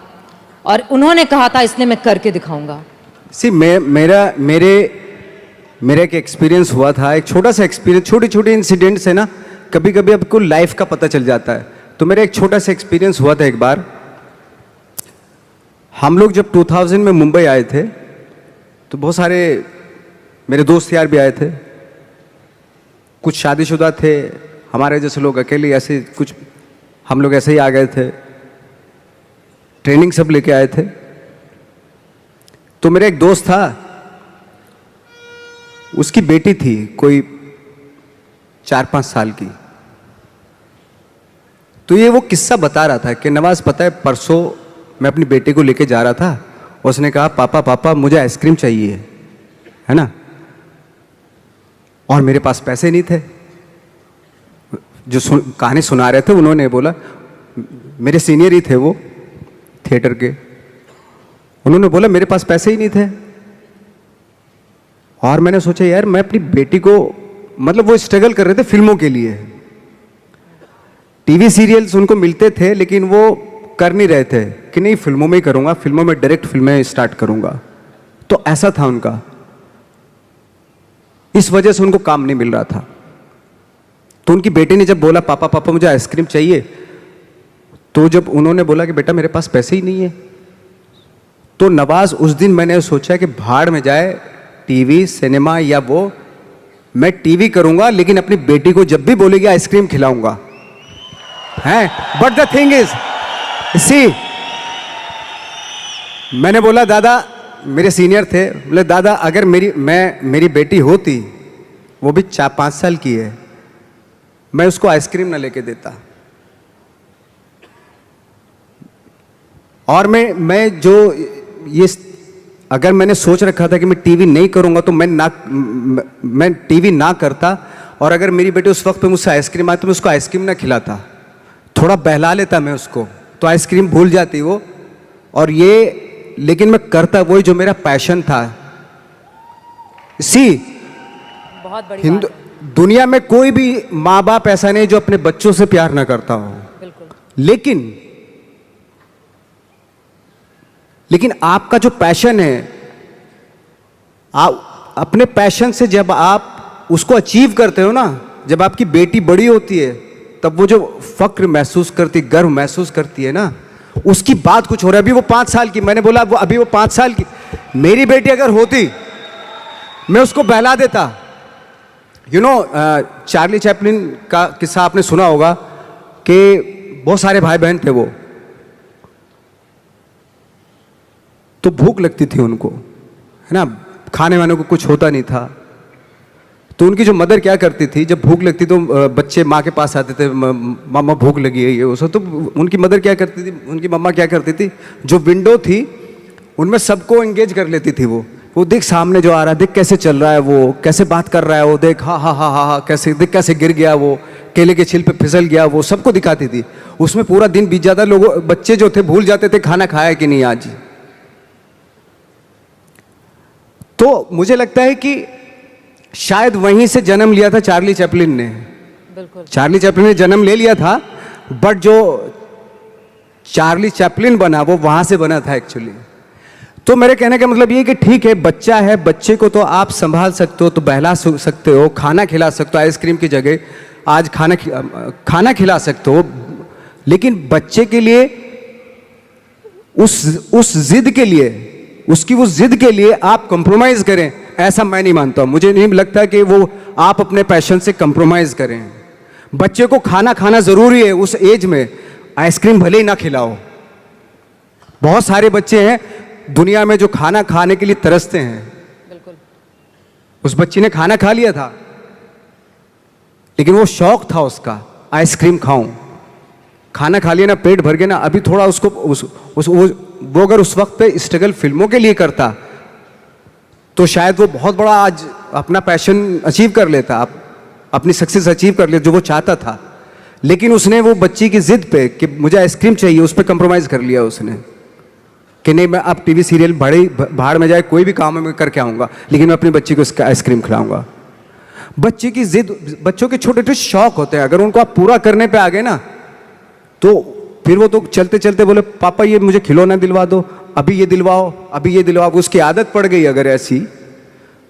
और उन्होंने कहा था, इसलिए मैं करके दिखाऊंगा। मेरा एक एक्सपीरियंस हुआ था, एक छोटा सा एक्सपीरियंस, छोटी छोटी इंसिडेंट्स है ना, कभी कभी आपको लाइफ का पता चल जाता है। तो मेरा एक छोटा सा एक्सपीरियंस हुआ था। एक बार हम लोग जब 2000 में मुंबई आए थे तो बहुत सारे मेरे दोस्त यार भी आए थे, कुछ शादीशुदा थे, हमारे जैसे लोग अकेले ऐसे, कुछ हम लोग ऐसे ही आ गए थे, ट्रेनिंग सब लेके आए थे। तो मेरा एक दोस्त था, उसकी बेटी थी कोई 4-5 साल की। तो ये वो किस्सा बता रहा था कि नवाज, पता है परसों मैं अपनी बेटी को लेके जा रहा था, उसने कहा पापा पापा मुझे आइसक्रीम चाहिए, है ना, और मेरे पास पैसे नहीं थे। जो कहानी सुना रहे थे उन्होंने बोला, मेरे सीनियर ही थे वो थिएटर के, उन्होंने बोला मेरे पास पैसे ही नहीं थे। और मैंने सोचा यार मैं अपनी बेटी को, मतलब वो स्ट्रगल कर रहे थे फिल्मों के लिए, टीवी सीरियल्स उनको मिलते थे लेकिन वो कर नहीं रहे थे कि नहीं फिल्मों में ही करूंगा, फिल्मों में डायरेक्ट फिल्में स्टार्ट करूंगा। तो ऐसा था उनका, इस वजह से उनको काम नहीं मिल रहा था। तो उनकी बेटी ने जब बोला पापा पापा मुझे आइसक्रीम चाहिए, तो जब उन्होंने बोला कि बेटा मेरे पास पैसे ही नहीं है, तो नवाज उस दिन मैंने सोचा कि भाड़ में जाए टीवी सिनेमा या वो, मैं टीवी करूंगा लेकिन अपनी बेटी को जब भी बोलेगी आइसक्रीम खिलाऊंगा, हैं। बट द थिंग इज, सी, मैंने बोला दादा, मेरे सीनियर थे, बोले दादा अगर मेरी बेटी होती, वो भी 4-5 साल की है, मैं उसको आइसक्रीम ना लेके देता। और मैं जो ये, अगर मैंने सोच रखा था कि मैं टीवी नहीं करूंगा तो मैं टीवी ना करता, और अगर मेरी बेटी उस वक्त पे मुझसे आइसक्रीम आती तो मैं उसको आइसक्रीम ना खिलाता, थोड़ा बहला लेता मैं उसको, तो आइसक्रीम भूल जाती वो। और ये, लेकिन मैं करता वही जो मेरा पैशन था। सी, बहुत बड़ी बात है। दुनिया में कोई भी माँ बाप ऐसा नहीं जो अपने बच्चों से प्यार ना करता हो, बिल्कुल। लेकिन आपका जो पैशन है, आप अपने पैशन से जब आप उसको अचीव करते हो ना, जब आपकी बेटी बड़ी होती है, तब वो जो फक्र महसूस करती, गर्व महसूस करती है ना, उसकी बात कुछ हो रहा है। अभी वो 5 साल की, मैंने बोला अभी वो 5 साल की, मेरी बेटी अगर होती मैं उसको बहला देता। यू नो, चार्ली चैपलिन का किस्सा आपने सुना होगा कि बहुत सारे भाई बहन थे वो, तो भूख लगती थी उनको, है ना, खाने वाने को कुछ होता नहीं था। तो उनकी जो मदर क्या करती थी, जब भूख लगती तो बच्चे माँ के पास आते थे, मामा भूख लगी है ये वो, तो उनकी मदर क्या करती थी, उनकी मम्मा क्या करती थी, जो विंडो थी उनमें सबको एंगेज कर लेती थी। वो देख सामने जो आ रहा है, देख कैसे चल रहा है, वो कैसे बात कर रहा है, वो देख हा हा हा हा हा, कैसे देख कैसे गिर गया, वो केले के छिल पे फिसल गया, वो सबको दिखाती थी। उसमें पूरा दिन बीत जाता, लोगों बच्चे जो थे भूल जाते थे खाना खाया कि नहीं आज। तो मुझे लगता है कि शायद वहीं से जन्म लिया था चार्ली चैपलिन ने। बिल्कुल, चार्ली चैपलिन ने जन्म ले लिया था, बट जो चार्ली चैपलिन बना वो वहां से बना था एक्चुअली। तो मेरे कहने का मतलब ये कि ठीक है, बच्चा है, बच्चे को तो आप संभाल सकते हो, तो बहला सकते हो, खाना खिला सकते हो, आइसक्रीम की जगह आज खाना खिला सकते हो, लेकिन बच्चे के लिए उस जिद के लिए, उसकी उस जिद के लिए आप कंप्रोमाइज करें, ऐसा मैं नहीं मानता। मुझे नहीं लगता कि वो आप अपने पैशन से कंप्रोमाइज करें। बच्चे को खाना जरूरी है उस एज में, आइसक्रीम भले ही ना खिलाओ। बहुत सारे बच्चे हैं दुनिया में जो खाना खाने के लिए तरसते हैं। बिल्कुल। उस बच्ची ने खाना खा लिया था, लेकिन वो शौक था उसका, आइसक्रीम खाऊं, खाना खा लिया ना, पेट भर गया ना, अभी थोड़ा उसको वो अगर उस वक्त पे स्ट्रगल फिल्मों के लिए करता तो शायद वो बहुत बड़ा आज अपना पैशन अचीव कर लेता, अपनी सक्सेस अचीव कर लेता जो वो चाहता था। लेकिन उसने वो बच्ची की जिद पे कि मुझे आइसक्रीम चाहिए, उस पर कंप्रोमाइज़ कर लिया उसने कि नहीं मैं अब टीवी सीरियल भाड़ में जाए कोई भी काम मैं करके आऊँगा, लेकिन मैं अपनी बच्ची को इसका आइसक्रीम खिलाऊंगा। बच्चे की जिद, बच्चों के छोटे छोटे शौक होते हैं, अगर उनको आप पूरा करने पे आ गए ना तो फिर वो तो चलते चलते बोले पापा ये मुझे खिलौना दिलवा दो, अभी ये दिलवाओ, अभी ये दिलवाओ। उसकी आदत पड़ गई अगर ऐसी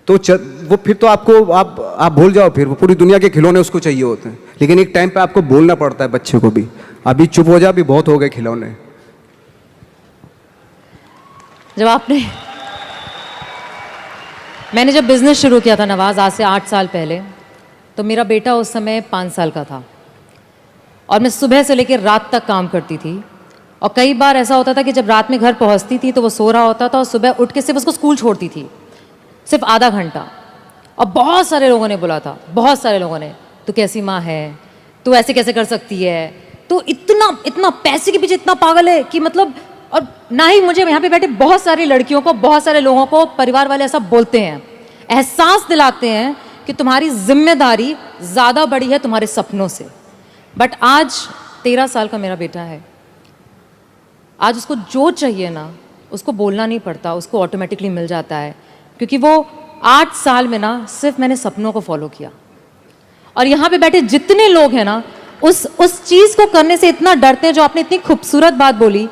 तो वो फिर तो आपको आप भूल जाओ, फिर वो पूरी दुनिया के खिलौने उसको चाहिए होते हैं। लेकिन एक टाइम पे आपको बोलना पड़ता है बच्चे को भी, अभी चुप हो जा, अभी बहुत हो गए खिलौने। मैंने जब बिजनेस शुरू किया था नवाज, आज से 8 साल पहले, तो मेरा बेटा उस समय 5 साल का था और मैं सुबह से लेकर रात तक काम करती थी। और कई बार ऐसा होता था कि जब रात में घर पहुंचती थी तो वो सो रहा होता था और सुबह उठ के सिर्फ उसको स्कूल छोड़ती थी, सिर्फ आधा घंटा। और बहुत सारे लोगों ने बोला था, बहुत सारे लोगों ने, तू कैसी माँ है, तू ऐसे कैसे कर सकती है, तू इतना पैसे के पीछे इतना पागल है कि मतलब। और ना ही मुझे, यहाँ पे बैठे बहुत सारी लड़कियों को, बहुत सारे लोगों को परिवार वाले ऐसा बोलते हैं, एहसास दिलाते हैं कि तुम्हारी जिम्मेदारी ज़्यादा बड़ी है तुम्हारे सपनों से। बट आज 13 साल का मेरा बेटा है, आज उसको जो चाहिए ना उसको बोलना नहीं पड़ता, उसको ऑटोमेटिकली मिल जाता है, क्योंकि वो 8 साल में ना सिर्फ मैंने सपनों को फॉलो किया। और यहाँ पे बैठे जितने लोग हैं ना उस चीज़ को करने से इतना डरते हैं, जो आपने इतनी खूबसूरत बात बोली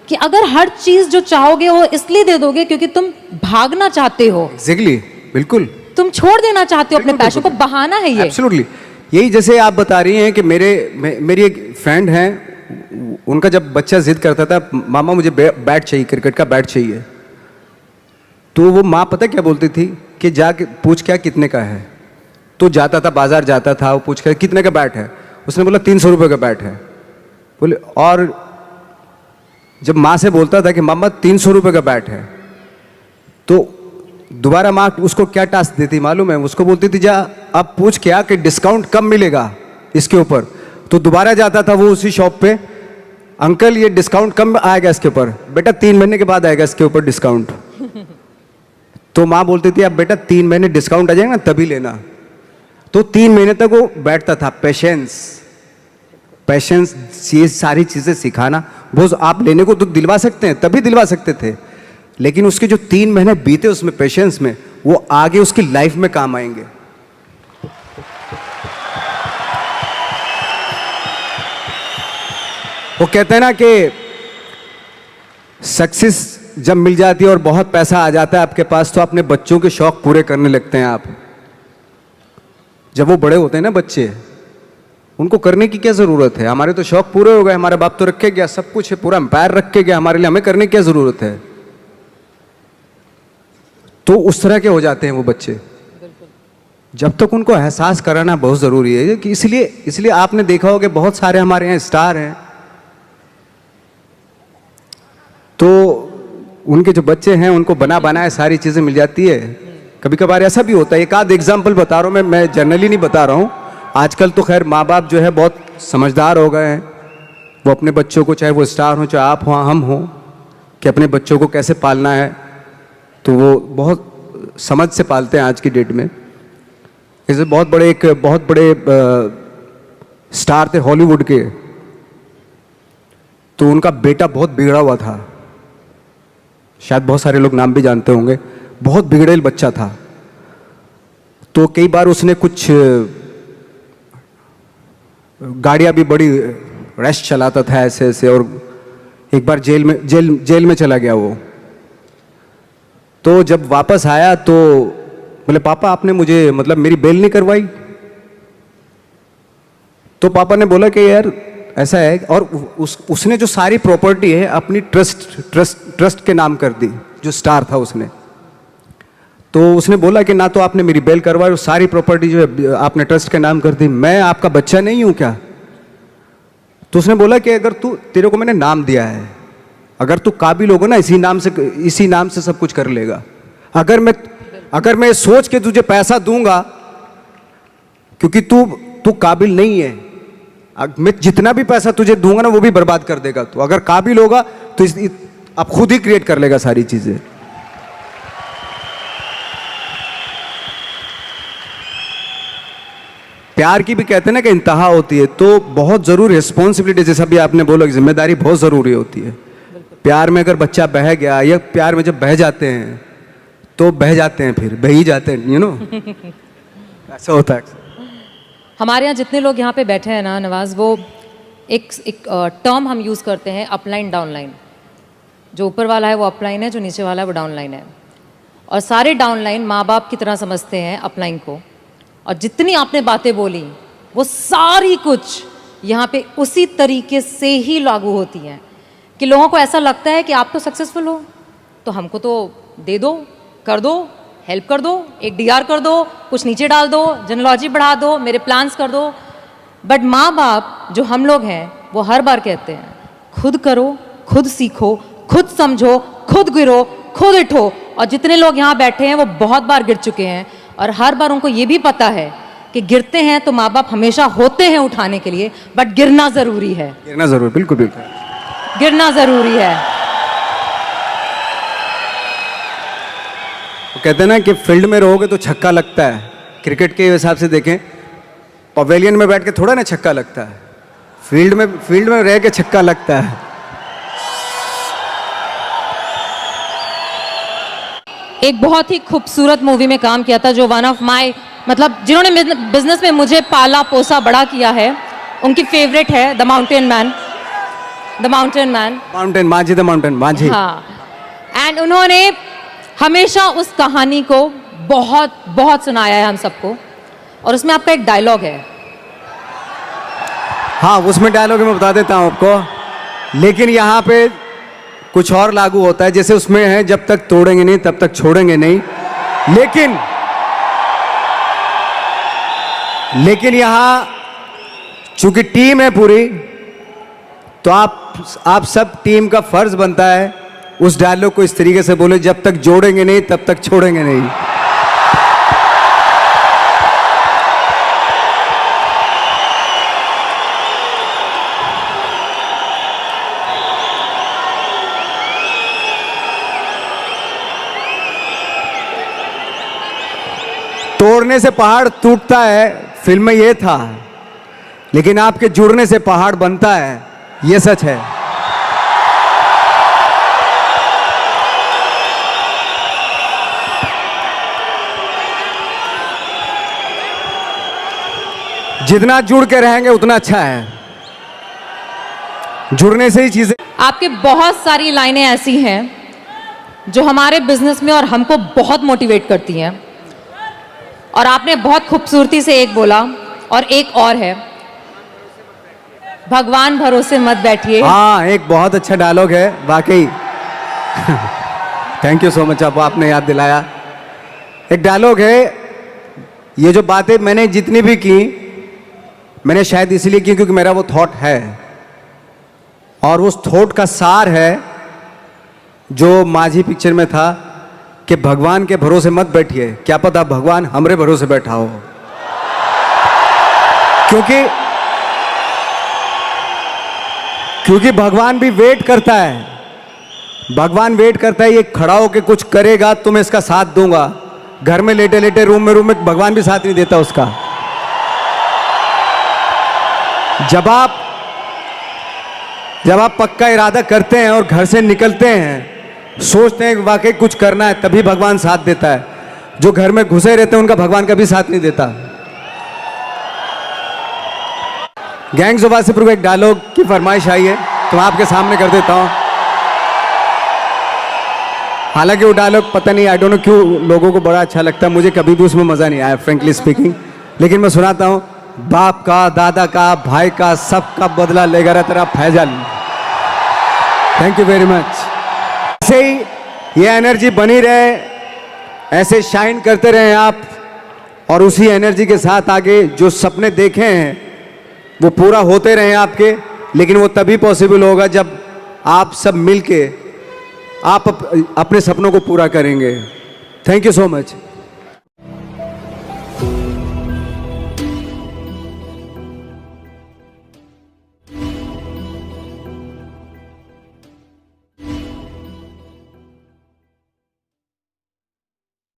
कि अगर हर चीज़ जो चाहोगे वो इसलिए दे दोगे क्योंकि तुम भागना चाहते हो। एग्जैक्टली, बिल्कुल, तुम छोड़ देना चाहते हो अपने पैशन को, बहाना है ये। एब्सोल्युटली। यही जैसे आप बता रही हैं कि मेरी एक फ्रेंड हैं, उनका जब बच्चा जिद करता था मामा मुझे बैट चाहिए, क्रिकेट का बैट चाहिए, तो वो माँ पता क्या बोलती थी कि जाके पूछ क्या कितने का है। तो जाता था, बाजार जाता था, वो पूछ कर कितने का बैट है, उसने बोला 300 रुपये का बैट है। बोले, और जब माँ से बोलता था कि मामा 300 रुपये का बैट है, तो दोबारा माँ उसको क्या टास्क देती मालूम है, उसको बोलती थी जा अब पूछ क्या कि डिस्काउंट कब मिलेगा इसके ऊपर। तो दोबारा जाता था वो उसी शॉप पे, अंकल ये डिस्काउंट कब आएगा इसके ऊपर। बेटा 3 महीने के बाद आएगा इसके ऊपर डिस्काउंट। तो माँ बोलती थी अब बेटा 3 महीने डिस्काउंट आ जाएगा ना तभी लेना। तो 3 महीने तक वो बैठता था। पेशेंस ये सारी चीज़ें सिखाना, वो आप लेने को तो दिलवा सकते हैं, तभी दिलवा सकते थे, लेकिन उसके जो 3 महीने बीते उसमें पेशेंस में, वो आगे उसकी लाइफ में काम आएंगे। वो कहते हैं ना कि सक्सेस जब मिल जाती है और बहुत पैसा आ जाता है आपके पास, तो अपने बच्चों के शौक पूरे करने लगते हैं आप। जब वो बड़े होते हैं ना बच्चे, उनको करने की क्या ज़रूरत है, हमारे तो शौक पूरे हो गए, हमारे बाप तो रख के गया, सब कुछ है, पूरा एम्पायर रख के गया हमारे लिए, हमें करने की क्या ज़रूरत है। तो उस तरह के हो जाते हैं वो बच्चे। जब तक उनको एहसास कराना बहुत ज़रूरी है कि इसलिए आपने देखा होगा बहुत सारे हमारे यहाँ स्टार हैं, तो उनके जो बच्चे हैं उनको बना बनाए सारी चीज़ें मिल जाती है। कभी कभार ऐसा भी होता है, एक आध एग्जाम्पल बता रहा हूँ मैं जनरली नहीं बता रहा हूँ। आजकल तो खैर माँ बाप जो है बहुत समझदार हो गए हैं, वो अपने बच्चों को, चाहे वो स्टार हो चाहे आप हो हम हो, कि अपने बच्चों को कैसे पालना है, तो वो बहुत समझ से पालते हैं आज की डेट में। जैसे बहुत बड़े स्टार थे हॉलीवुड के, तो उनका बेटा बहुत बिगड़ा हुआ था, शायद बहुत सारे लोग नाम भी जानते होंगे, बहुत बिगड़ेल बच्चा था। तो कई बार उसने कुछ गाड़ियाँ भी बड़ी रैश चलाता था ऐसे ऐसे, और एक बार जेल में चला गया वो। तो जब वापस आया तो बोले पापा आपने मुझे मतलब मेरी बेल नहीं करवाई। तो पापा ने बोला कि यार ऐसा है, और उसने जो सारी प्रॉपर्टी है अपनी ट्रस्ट के नाम कर दी, जो स्टार था उसने। तो उसने बोला कि ना तो आपने मेरी बेल करवाई और सारी प्रॉपर्टी जो है आपने ट्रस्ट के नाम कर दी, मैं आपका बच्चा नहीं हूं क्या। तो उसने बोला कि अगर तेरे को मैंने नाम दिया है, अगर तू काबिल होगा ना इसी नाम से सब कुछ कर लेगा। अगर मैं सोच के तुझे पैसा दूंगा क्योंकि तू काबिल नहीं है, मैं जितना भी पैसा तुझे दूंगा ना वो भी बर्बाद कर देगा तू, अगर काबिल होगा तो अब खुद ही क्रिएट कर लेगा सारी चीजें। प्यार की भी कहते हैं ना कि इंतहा होती है, तो बहुत जरूरी रिस्पॉन्सिबिलिटी, जैसा भी आपने बोला, जिम्मेदारी बहुत जरूरी होती है। प्यार में अगर बच्चा बह गया, या प्यार में जब बह जाते हैं तो बह जाते हैं, फिर बह ही जाते हैं, यू नो ऐसा होता है। हमारे यहाँ जितने लोग यहाँ पे बैठे हैं ना नवाज, वो एक टर्म हम यूज़ करते हैं, अपलाइन डाउनलाइन। जो ऊपर वाला है वो अपलाइन है, जो नीचे वाला है वो डाउनलाइन है। और सारे डाउनलाइन माँ बाप की तरह समझते हैं अपलाइन को। और जितनी आपने बातें बोली वो सारी कुछ यहाँ पे उसी तरीके से ही लागू होती हैं कि लोगों को ऐसा लगता है कि आप तो सक्सेसफुल हो तो हमको तो दे दो, कर दो, हेल्प कर दो, एक डीआर कर दो, कुछ नीचे डाल दो, जेनोलॉजी बढ़ा दो, मेरे प्लान्स कर दो। बट माँ बाप जो हम लोग हैं वो हर बार कहते हैं खुद करो, खुद सीखो, खुद समझो, खुद गिरो, खुद उठो। और जितने लोग यहाँ बैठे हैं वो बहुत बार गिर चुके हैं और हर बार उनको ये भी पता है कि गिरते हैं तो माँ बाप हमेशा होते हैं उठाने के लिए, बट गिरना ज़रूरी है। गिरना ज़रूरी, बिल्कुल बिल्कुल गिरना ज़रूरी है। वो कहते हैं ना कि फील्ड में रहोगे तो छक्का लगता है। क्रिकेट के हिसाब से देखें, पवेलियन में बैठ के थोड़ा ना छक्का लगता है, फील्ड में रह के छक्का लगता है। एक बहुत ही खूबसूरत मूवी में काम किया था जो वन ऑफ माय, मतलब जिन्होंने बिजनेस में मुझे पाला पोसा बड़ा किया है, उनकी फेवरेट है the mountain man. The mountain man, mountain माझी, द माउंटेन माझी। हाँ, एंड उन्होंने हमेशा उस कहानी को बहुत बहुत सुनाया है हम सबको। और उसमें आपका एक डायलॉग है। हाँ, उसमें डायलॉग मैं बता देता हूँ आपको, लेकिन यहाँ पे कुछ और लागू होता है। जैसे उसमें है, जब तक तोड़ेंगे नहीं तब तक छोड़ेंगे नहीं। लेकिन यहाँ चूंकि टीम है पूरी, तो आप सब टीम का फर्ज बनता है उस डायलॉग को इस तरीके से बोले, जब तक जोड़ेंगे नहीं तब तक छोड़ेंगे नहीं। तोड़ने से पहाड़ टूटता है, फिल्म में ये था, लेकिन आपके जुड़ने से पहाड़ बनता है, ये सच है। जितना जुड़ के रहेंगे उतना अच्छा है, जुड़ने से ही चीजें। आपके बहुत सारी लाइनें ऐसी हैं जो हमारे बिजनेस में और हमको बहुत मोटिवेट करती हैं। और आपने बहुत खूबसूरती से एक बोला, और एक और है, भगवान भरोसे मत बैठिए। हाँ, एक बहुत अच्छा डायलॉग है वाकई। थैंक यू सो मच, आपने याद दिलाया। एक डायलॉग है, ये जो बातें मैंने जितनी भी की, मैंने शायद इसलिए की क्योंकि मेरा वो थॉट है, और उस थॉट का सार है जो माझी पिक्चर में था कि भगवान के भरोसे मत बैठिए, क्या पता भगवान हमरे भरोसे बैठा हो। क्योंकि भगवान भी वेट करता है, भगवान वेट करता है, ये खड़ा होके कुछ करेगा तो मैं इसका साथ दूंगा। घर में लेटे लेटे रूम में भगवान भी साथ नहीं देता उसका। जब आप पक्का इरादा करते हैं और घर से निकलते हैं, सोचते हैं वाकई कुछ करना है, तभी भगवान साथ देता है। जो घर में घुसे रहते हैं उनका भगवान कभी साथ नहीं देता। गैंग्स ऑफ वासेपुर को एक डायलॉग की फरमाइश आई है, तो मैं आपके सामने कर देता हूं। हालांकि वो डायलॉग पता नहीं, आई डोंट नो क्यों लोगों को बड़ा अच्छा लगता है, मुझे कभी भी उसमें मजा नहीं आया फ्रेंकली स्पीकिंग, लेकिन मैं सुनाता हूं। बाप का, दादा का, भाई का, सबका बदला लेगा रे तेरा Faizal. Thank you very much. ऐसे ही ये एनर्जी बनी रहे, ऐसे शाइन करते रहे आप, और उसी एनर्जी के साथ आगे जो सपने देखे हैं वो पूरा होते रहे आपके। लेकिन वो तभी पॉसिबल होगा जब आप सब मिलके आप अपने सपनों को पूरा करेंगे। Thank you so much.